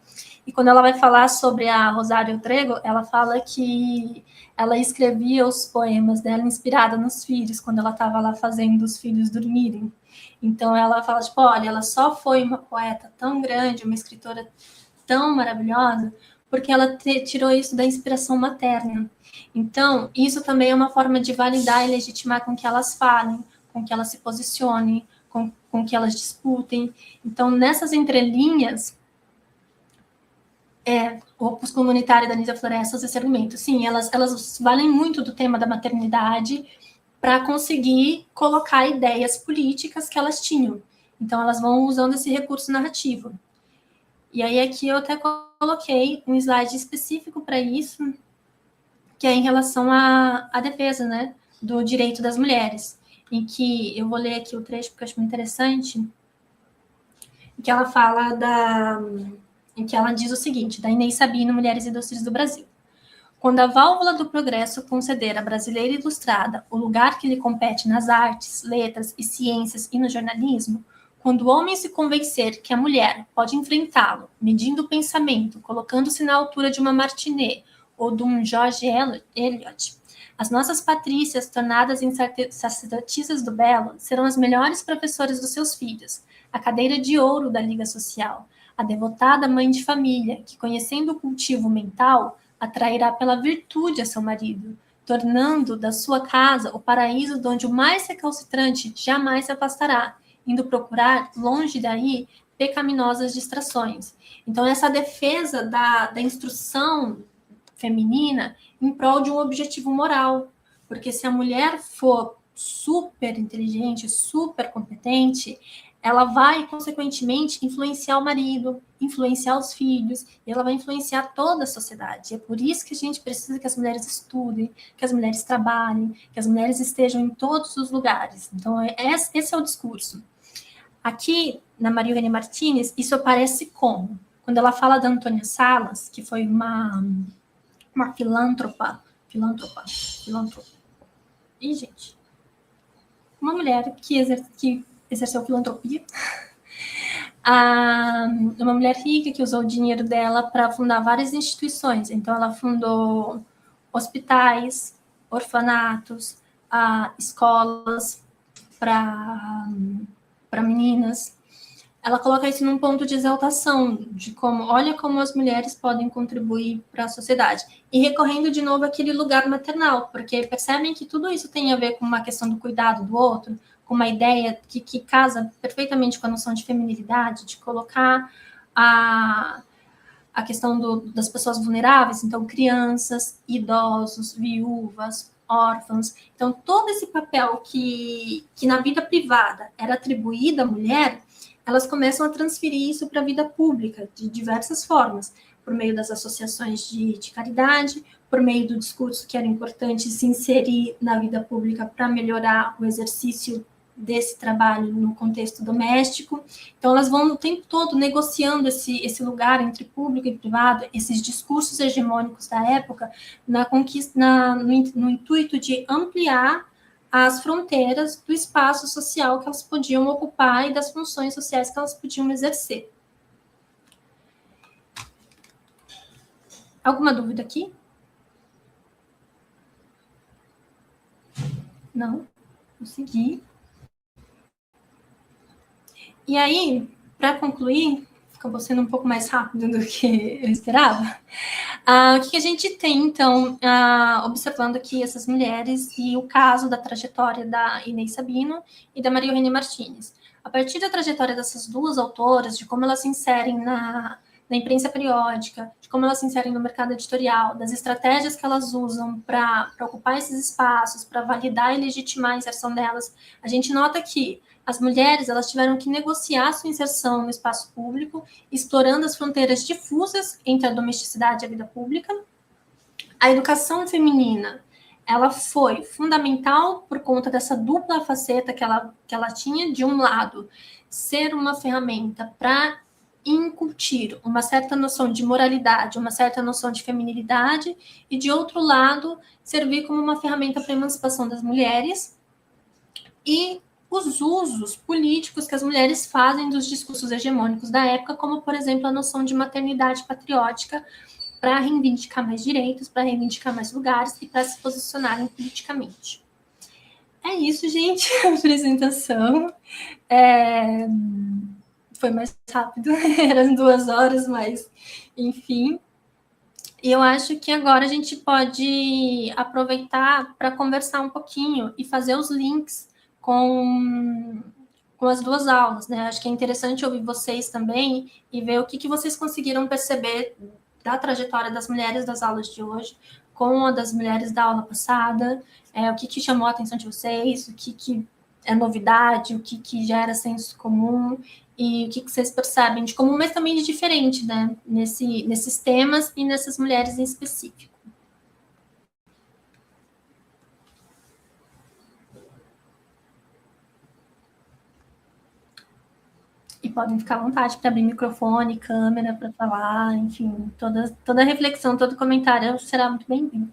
e quando ela vai falar sobre a Rosário Ortrego, ela fala que ela escrevia os poemas dela inspirada nos filhos, quando ela estava lá fazendo os filhos dormirem. Então ela fala, tipo, olha, ela só foi uma poeta tão grande, uma escritora tão maravilhosa, porque ela tirou isso da inspiração materna. Então, isso também é uma forma de validar e legitimar com que elas falem, com que elas se posicionem, com que elas disputem. Então, nessas entrelinhas, o Opus Comunitário da Anísia Florestas, esse argumento, sim, elas valem muito do tema da maternidade para conseguir colocar ideias políticas que elas tinham. Então, elas vão usando esse recurso narrativo. E aí, aqui eu até coloquei um slide específico para isso, que é em relação à defesa, né, do direito das mulheres, em que eu vou ler aqui o trecho porque eu acho muito interessante, em que ela fala em que ela diz o seguinte, da Inês Sabino, Mulheres Ilustres do Brasil. Quando a válvula do progresso conceder à brasileira ilustrada o lugar que lhe compete nas artes, letras e ciências e no jornalismo, quando o homem se convencer que a mulher pode enfrentá-lo, medindo o pensamento, colocando-se na altura de uma Martinet ou de um George Eliot, as nossas patrícias, tornadas em sacerdotisas do belo, serão as melhores professoras dos seus filhos, a cadeira de ouro da Liga Social, a devotada mãe de família, que, conhecendo o cultivo mental, atrairá pela virtude a seu marido, tornando da sua casa o paraíso de onde o mais recalcitrante jamais se afastará, indo procurar, longe daí, pecaminosas distrações. Então, essa defesa da instrução feminina em prol de um objetivo moral, porque se a mulher for super inteligente, super competente, ela vai, consequentemente, influenciar o marido, influenciar os filhos, e ela vai influenciar toda a sociedade. É por isso que a gente precisa que as mulheres estudem, que as mulheres trabalhem, que as mulheres estejam em todos os lugares. Então, esse é o discurso. Aqui, na Maria Eugênia Martínez, isso aparece como? Quando ela fala da Antônia Salas, que foi uma filântropa. Ih, gente. Uma mulher que exerceu filantropia. Uma mulher rica que usou o dinheiro dela para fundar várias instituições. Então, ela fundou hospitais, orfanatos, escolas para meninas. ela coloca isso num ponto de exaltação, de como, olha como as mulheres podem contribuir para a sociedade. E recorrendo de novo àquele lugar maternal, porque percebem que tudo isso tem a ver com uma questão do cuidado do outro, com uma ideia que casa perfeitamente com a noção de feminilidade, de colocar a questão das pessoas vulneráveis, então crianças, idosos, viúvas, órfãos. Então, todo esse papel que na vida privada era atribuído à mulher, elas começam a transferir isso para a vida pública, de diversas formas, por meio das associações de caridade, por meio do discurso que era importante se inserir na vida pública para melhorar o exercício desse trabalho no contexto doméstico. Então, elas vão o tempo todo negociando esse lugar entre público e privado, esses discursos hegemônicos da época, na conquista, no intuito de ampliar as fronteiras do espaço social que elas podiam ocupar e das funções sociais que elas podiam exercer. Alguma dúvida aqui? Não? Vou seguir. E aí, para concluir, acabou sendo um pouco mais rápido do que eu esperava. O que a gente tem, então, observando aqui essas mulheres e o caso da trajetória da Inês Sabino e da Maria Eugênia Martínez. A partir da trajetória dessas duas autoras, de como elas se inserem na imprensa periódica, de como elas se inserem no mercado editorial, das estratégias que elas usam para ocupar esses espaços, para validar e legitimar a inserção delas, a gente nota que as mulheres elas tiveram que negociar sua inserção no espaço público, estourando as fronteiras difusas entre a domesticidade e a vida pública. A educação feminina ela foi fundamental por conta dessa dupla faceta que ela tinha, de um lado, ser uma ferramenta para incutir uma certa noção de moralidade, uma certa noção de feminilidade, e, de outro lado, servir como uma ferramenta para a emancipação das mulheres e os usos políticos que as mulheres fazem dos discursos hegemônicos da época, como, por exemplo, a noção de maternidade patriótica, para reivindicar mais direitos, para reivindicar mais lugares e para se posicionarem politicamente. É isso, gente, a apresentação. Foi mais rápido, eram 2 horas, mas, enfim. E eu acho que agora a gente pode aproveitar para conversar um pouquinho e fazer os links com as duas aulas, né? Acho que é interessante ouvir vocês também e ver o que vocês conseguiram perceber da trajetória das mulheres das aulas de hoje com a das mulheres da aula passada, o que chamou a atenção de vocês, o que é novidade, o que já era senso comum, e o que vocês percebem de comum, mas também de diferente, né? Nesses temas e nessas mulheres em específico. E podem ficar à vontade para abrir microfone, câmera, para falar, enfim, toda reflexão, todo comentário será muito bem-vindo.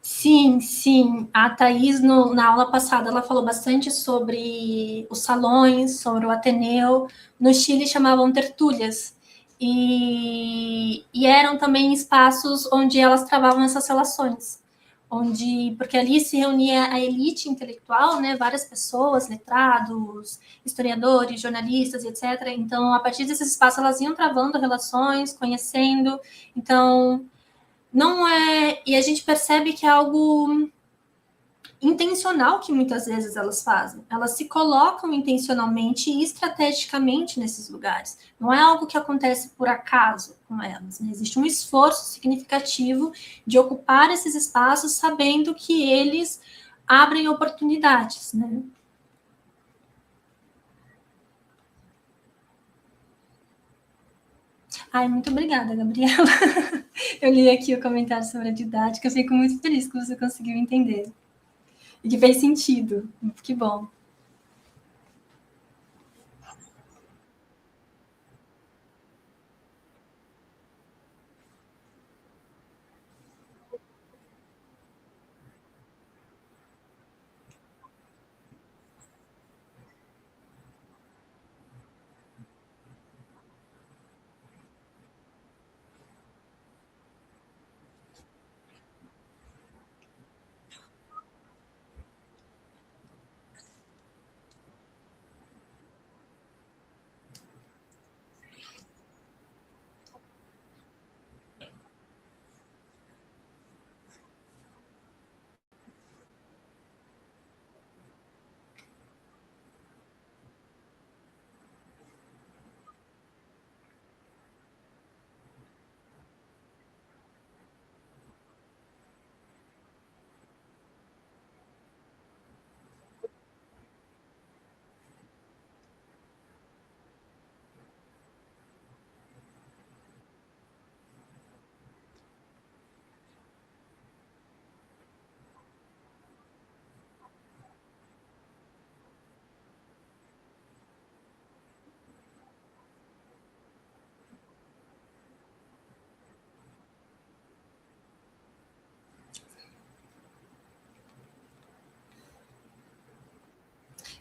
Sim, sim. A Thaís, na aula passada, ela falou bastante sobre os salões, sobre o Ateneu. No Chile chamavam tertúlias. E eram também espaços onde elas travavam essas relações. Porque ali se reunia a elite intelectual, né, várias pessoas, letrados, historiadores, jornalistas, etc. Então, a partir desses espaços, elas iam travando relações, conhecendo. Então, não é. E a gente percebe que é algo intencional que muitas vezes elas fazem. Elas se colocam intencionalmente e estrategicamente nesses lugares. Não é algo que acontece por acaso com elas. Né? Existe um esforço significativo de ocupar esses espaços sabendo que eles abrem oportunidades, né? Ai, muito obrigada, Gabriela. Eu li aqui o comentário sobre a didática, eu fico muito feliz que você conseguiu entender. E que fez sentido. Que bom.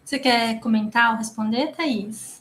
Você quer comentar ou responder, Thaís?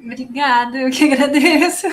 Obrigada, eu que agradeço.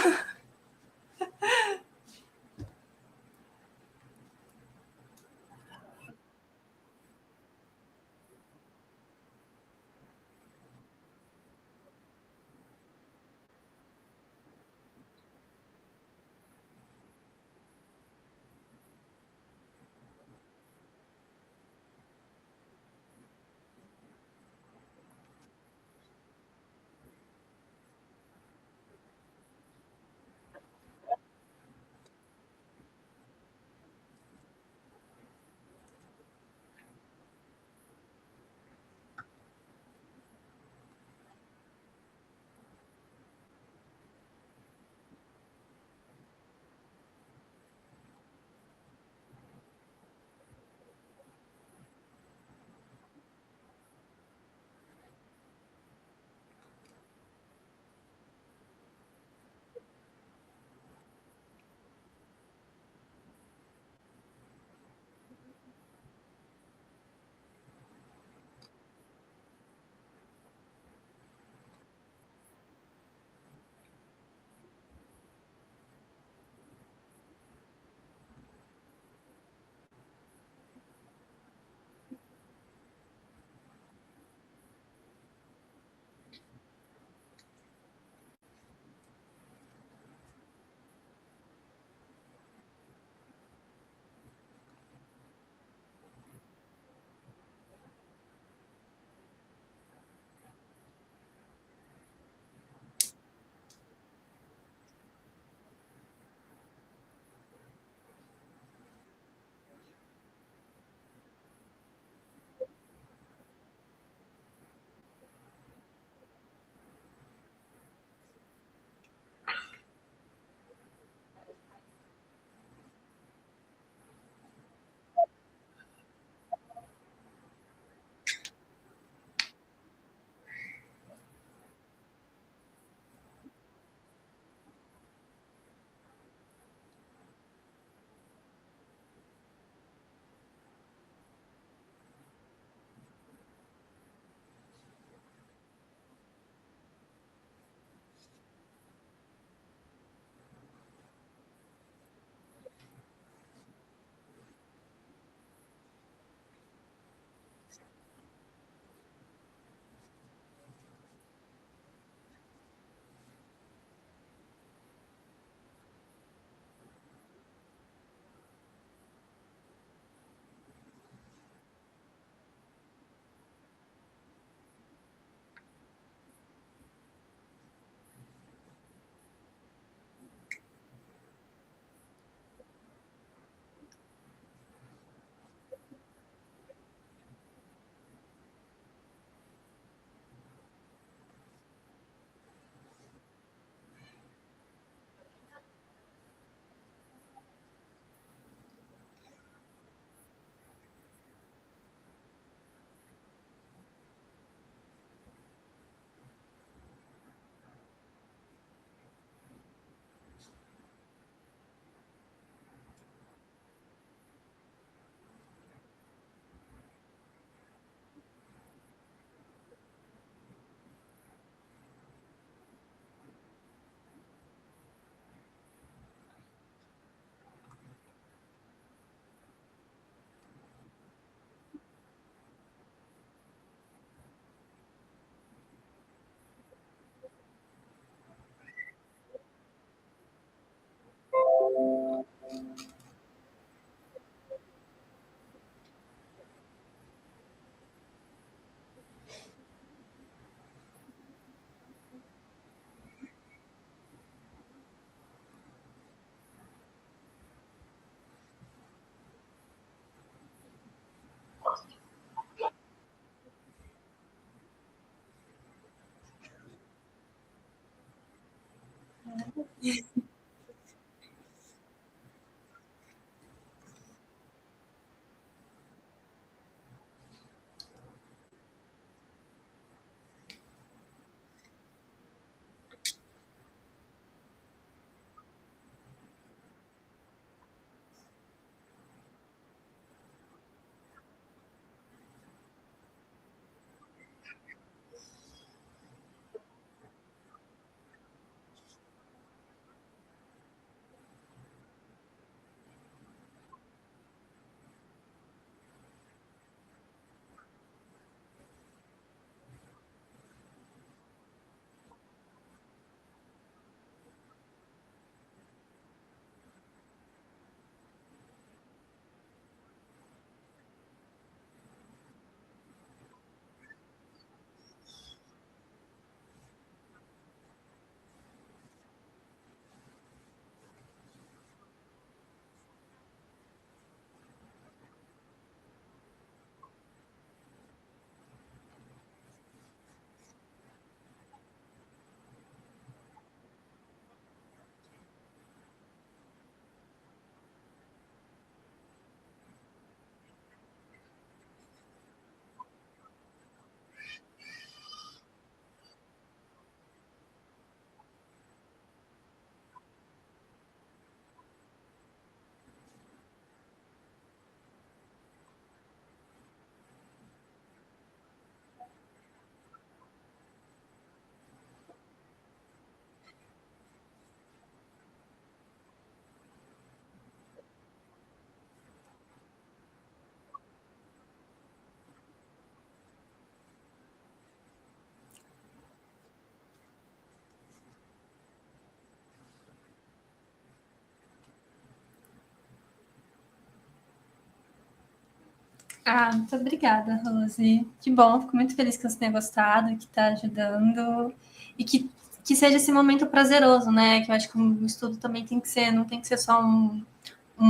Ah, muito obrigada, Rose. Que bom, fico muito feliz que você tenha gostado, que está ajudando e que seja esse momento prazeroso, né? Que eu acho que o estudo também tem que ser, não tem que ser só um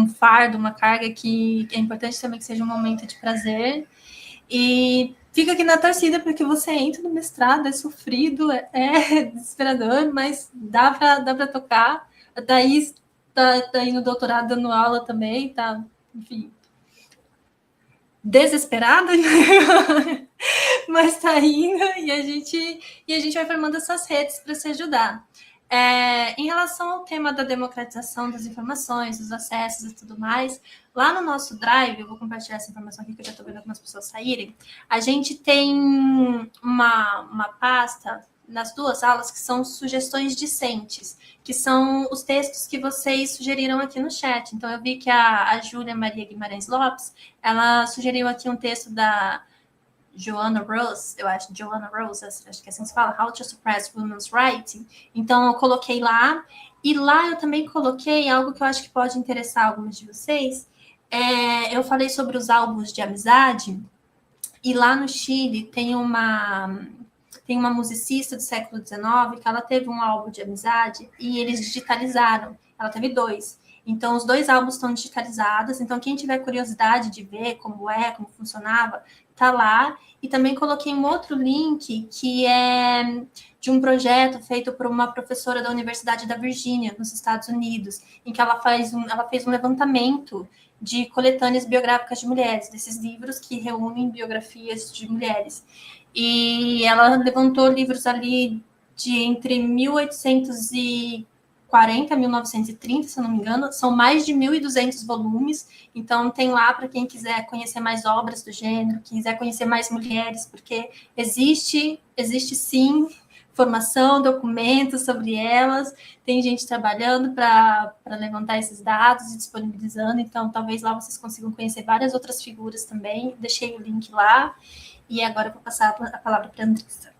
fardo, uma carga, que é importante também que seja um momento de prazer. E fica aqui na torcida porque você entra no mestrado, é sofrido, é desesperador, mas dá para tocar. A Thaís tá aí no doutorado dando aula também, tá, enfim, desesperada, mas está indo e a gente vai formando essas redes para se ajudar. Em relação ao tema da democratização das informações, dos acessos e tudo mais, lá no nosso Drive, eu vou compartilhar essa informação aqui que eu já estou vendo algumas pessoas saírem, a gente tem uma pasta nas duas aulas que são sugestões discentes, que são os textos que vocês sugeriram aqui no chat. Então, eu vi que a Júlia Maria Guimarães Lopes, ela sugeriu aqui um texto da Joanna Rose, eu acho, Joanna Rose, acho que assim se fala, How to Suppress Women's Rights. Então, eu coloquei lá, e lá eu também coloquei algo que eu acho que pode interessar alguns de vocês. Eu falei sobre os álbuns de amizade, e lá no Chile tem uma musicista do século XIX que ela teve um álbum de amizade e eles digitalizaram. Ela teve dois. Então, os dois álbuns estão digitalizados. Então, quem tiver curiosidade de ver como funcionava, tá lá. E também coloquei um outro link que é de um projeto feito por uma professora da Universidade da Virgínia, nos Estados Unidos, em que ela fez um levantamento de coletâneas biográficas de mulheres, desses livros que reúnem biografias de mulheres. E ela levantou livros ali de entre 1840 e 1930, se eu não me engano, são mais de 1.200 volumes, então tem lá para quem quiser conhecer mais obras do gênero, quiser conhecer mais mulheres, porque existe sim formação, documentos sobre elas, tem gente trabalhando para levantar esses dados e disponibilizando, então talvez lá vocês consigam conhecer várias outras figuras também. Deixei o link lá, e agora eu vou passar a palavra para a Andressa.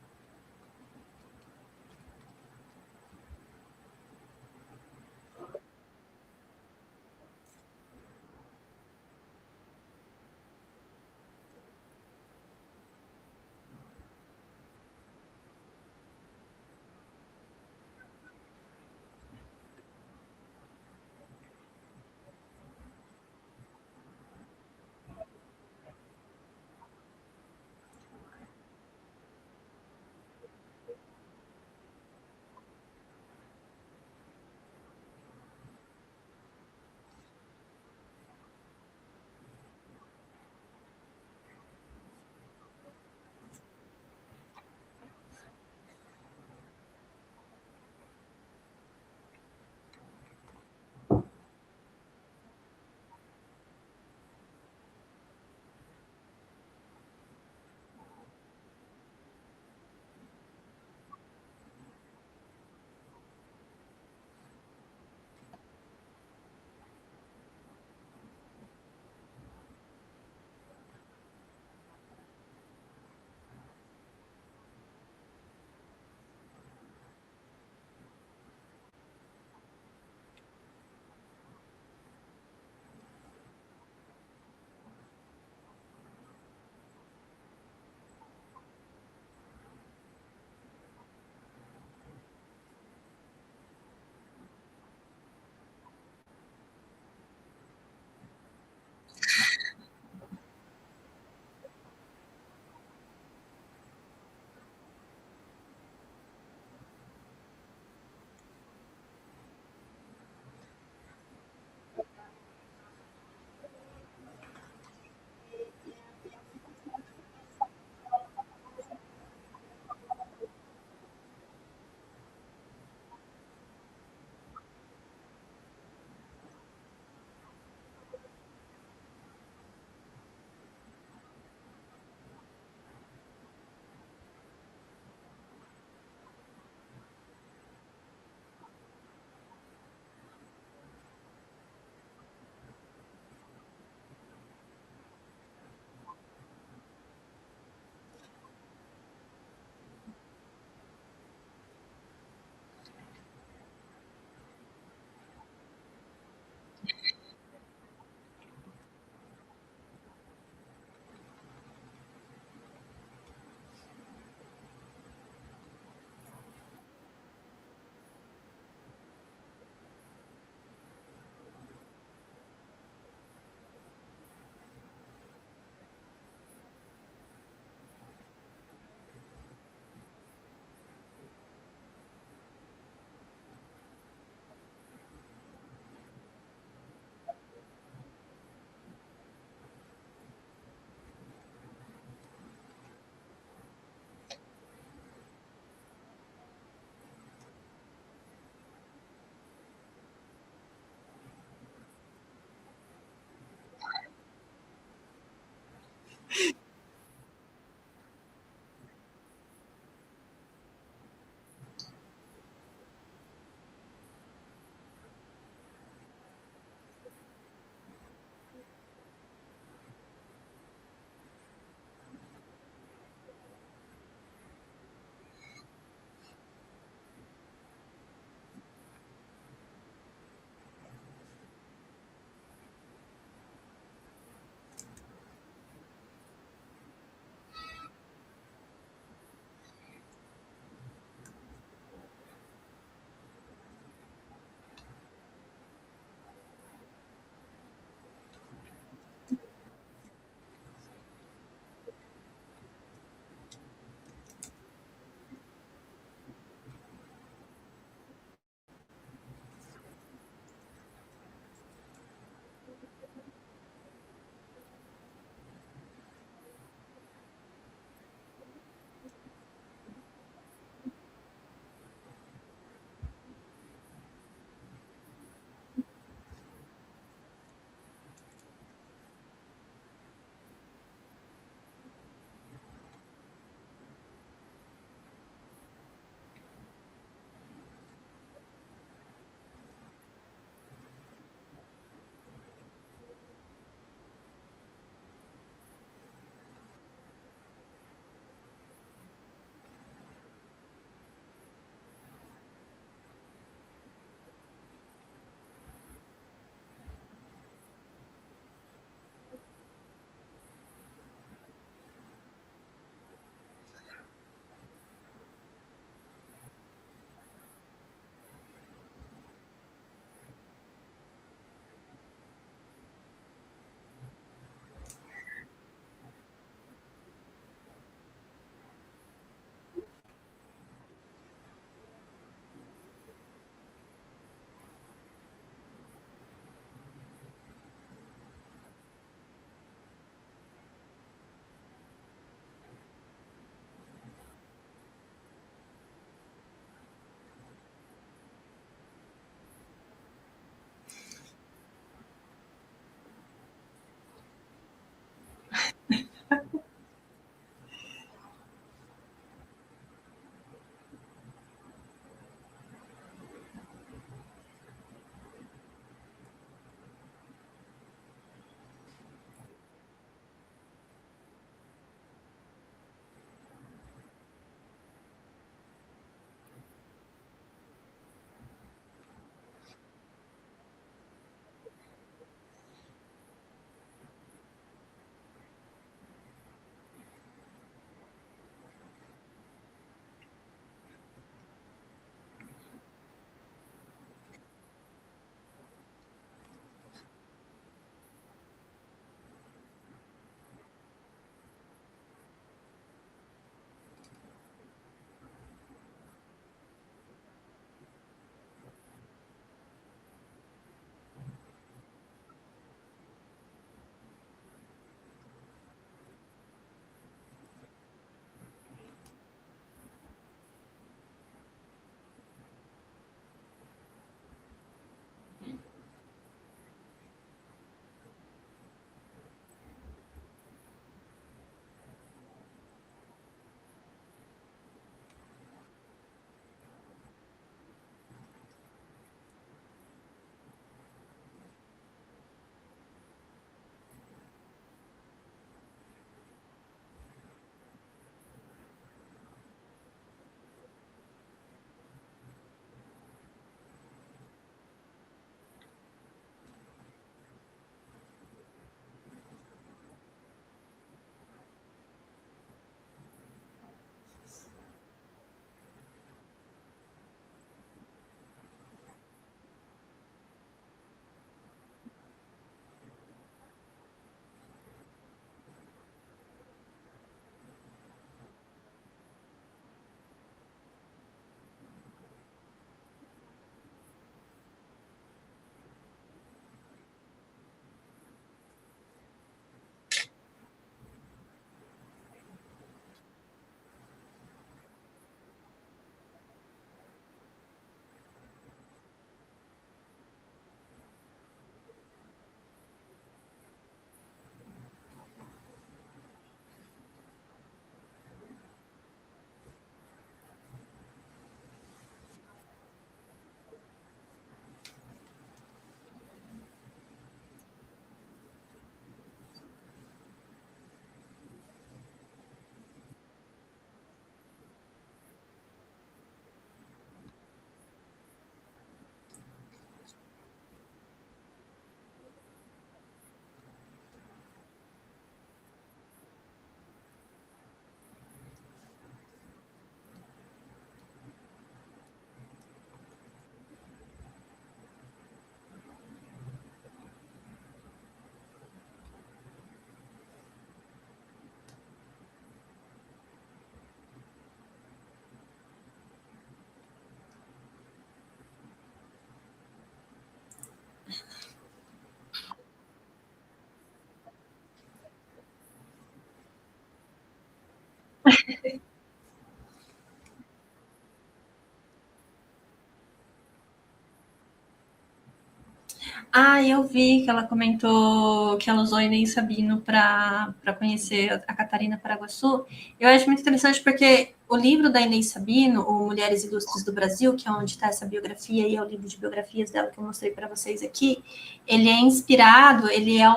Ah, eu vi que ela comentou que ela usou Inês Sabino para conhecer a Catarina Paraguaçu. Eu acho muito interessante porque o livro da Inês Sabino, o Mulheres Ilustres do Brasil, que é onde está essa biografia e é o livro de biografias dela que eu mostrei para vocês aqui, ele é inspirado, ele é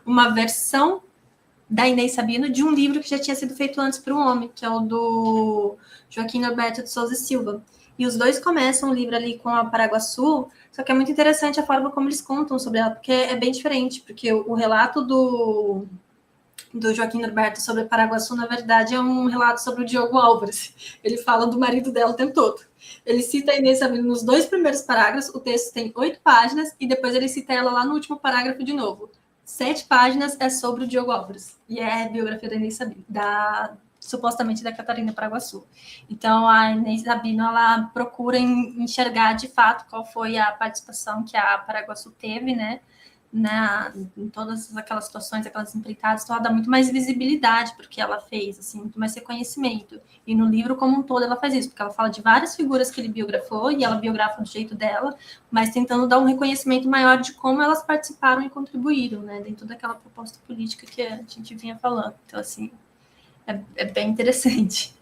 uma versão da Inês Sabino de um livro que já tinha sido feito antes para o homem, que é o do Joaquim Norberto de Souza Silva. E os dois começam o livro ali com a Paraguaçu, só que é muito interessante a forma como eles contam sobre ela, porque é bem diferente, porque o relato do Joaquim Norberto sobre a Paraguaçu, na verdade, é um relato sobre o Diogo Álvares. Ele fala do marido dela o tempo todo. Ele cita a Inês Sabino nos dois primeiros parágrafos, o texto tem 8 páginas, e depois ele cita ela lá no último parágrafo de novo. 7 páginas é sobre o Diogo Álvares, e é a biografia da Inês Sabino, supostamente da Catarina Paraguaçu. Então, a Inês Sabino, ela procura enxergar de fato qual foi a participação que a Paraguaçu teve, né, em todas aquelas situações, aquelas empreitadas, então ela dá muito mais visibilidade para o que ela fez, assim, muito mais reconhecimento. E no livro como um todo ela faz isso, porque ela fala de várias figuras que ele biografou e ela biografa do jeito dela, mas tentando dar um reconhecimento maior de como elas participaram e contribuíram, né, dentro daquela proposta política que a gente vinha falando. Então, assim, é bem interessante.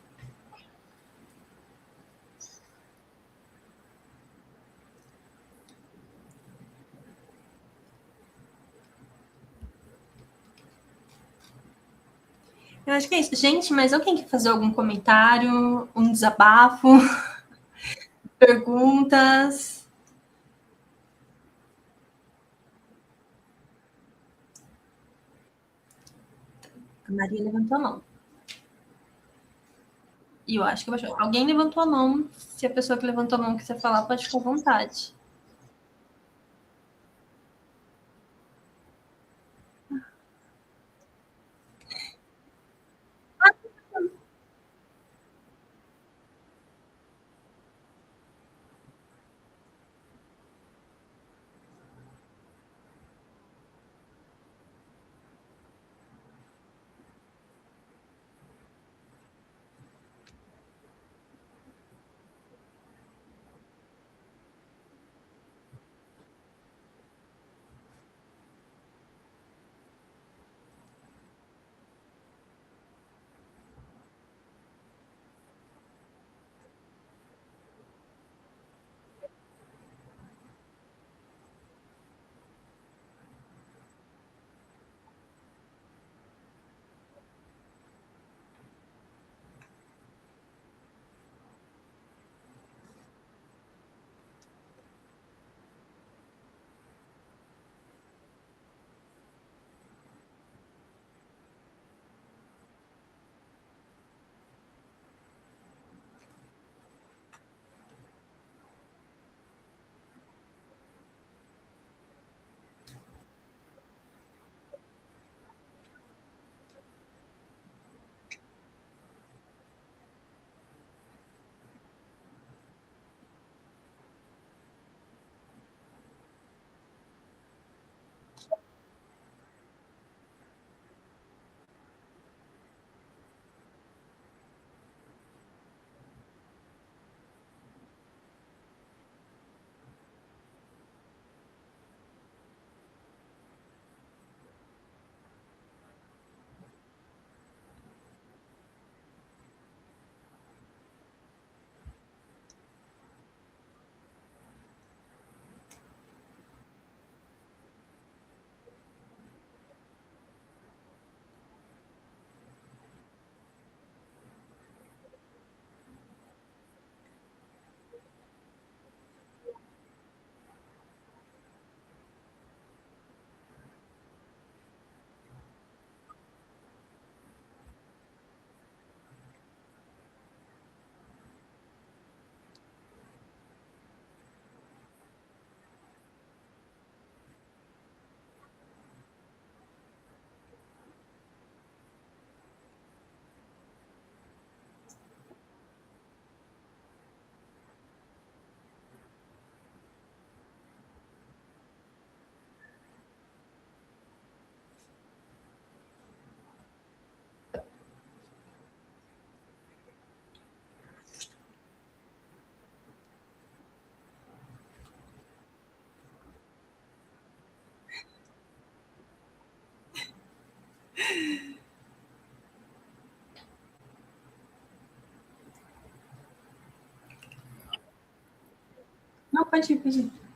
Eu acho que é isso. Gente, mas alguém quer fazer algum comentário, um desabafo, perguntas? A Maria levantou a mão. E eu acho que baixou. Alguém levantou a mão. Se a pessoa que levantou a mão quiser falar, pode ficar à vontade. Pode ir, pode ir.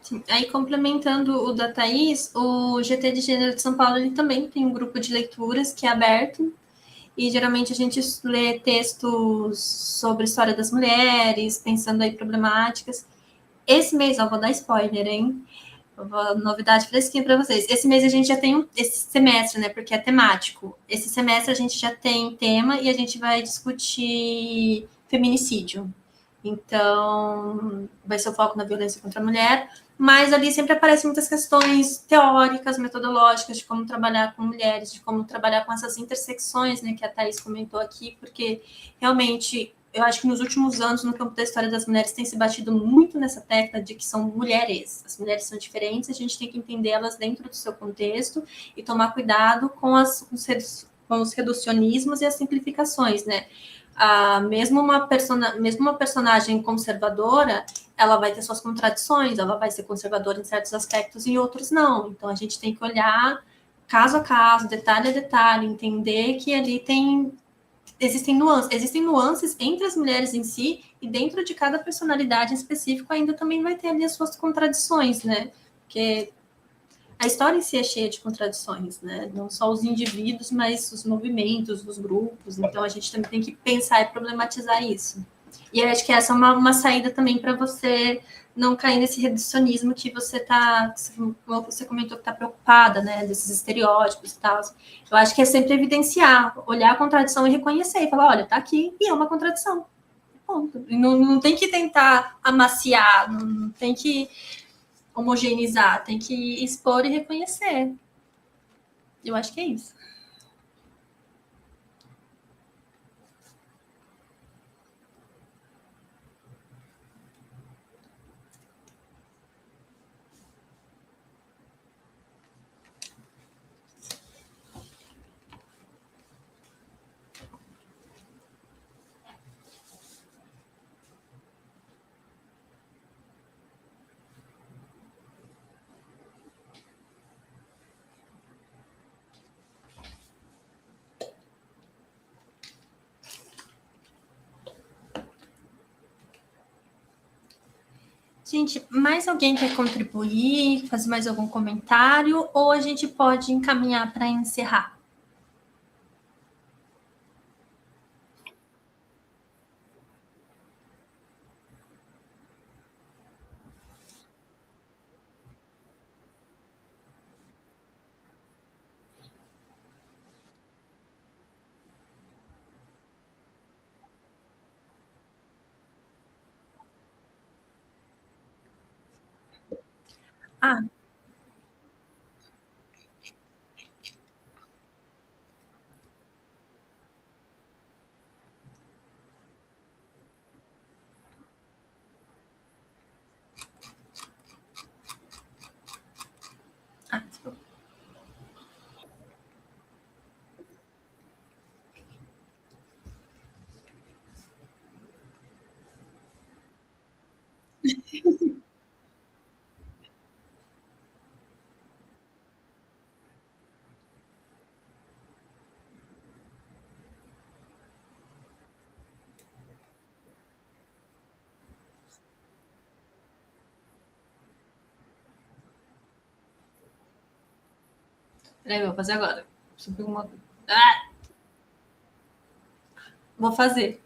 Sim. Aí, complementando o da Thaís, o GT de Gênero de São Paulo ele também tem um grupo de leituras que é aberto, e geralmente a gente lê textos sobre a história das mulheres, pensando aí problemáticas. Esse mês, ó, vou dar spoiler, hein? Novidade fresquinha para vocês. Esse mês a gente já tem esse semestre, né? Porque é temático. Esse semestre a gente já tem tema e a gente vai discutir feminicídio. Então, vai ser o foco na violência contra a mulher, mas ali sempre aparecem muitas questões teóricas, metodológicas, de como trabalhar com mulheres, de como trabalhar com essas intersecções, né, que a Thaís comentou aqui, porque realmente eu acho que nos últimos anos, no campo da história das mulheres, tem se batido muito nessa tecla de que são mulheres. As mulheres são diferentes, a gente tem que entender elas dentro do seu contexto e tomar cuidado com, com os reducionismos e as simplificações, né? Mesmo uma personagem conservadora, ela vai ter suas contradições, ela vai ser conservadora em certos aspectos e em outros não. Então a gente tem que olhar caso a caso, detalhe a detalhe, entender que ali existem nuances entre as mulheres em si e dentro de cada personalidade em específico ainda também vai ter ali as suas contradições, né? Porque a história em si é cheia de contradições, né? Não só os indivíduos, mas os movimentos, os grupos. Então a gente também tem que pensar e problematizar isso. E eu acho que essa é uma saída também para você não cair nesse reducionismo que você tá, como você comentou que está preocupada, né, desses estereótipos e tal. Eu acho que é sempre evidenciar, olhar a contradição e reconhecer e falar, olha, tá aqui e é uma contradição. Ponto. Não, não tem que tentar amaciar, não tem que homogeneizar, tem que expor e reconhecer. Eu acho que é isso. Gente, mais alguém quer contribuir, fazer mais algum comentário, ou a gente pode encaminhar para encerrar? Ah, ah, peraí, eu vou fazer agora. Uma... Ah, vou fazer.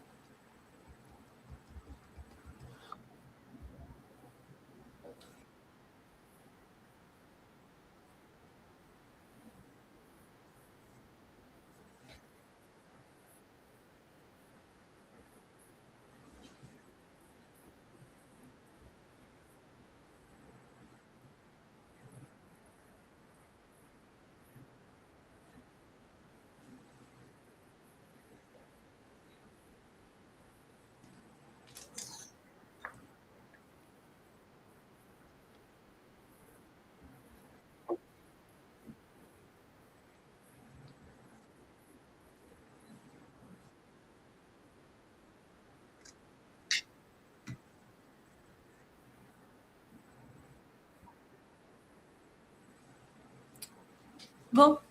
Vou.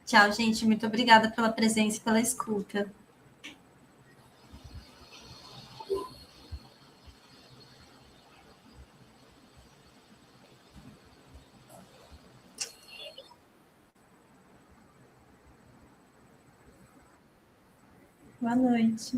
Tchau, gente. Muito obrigada pela presença e pela escuta. Boa noite.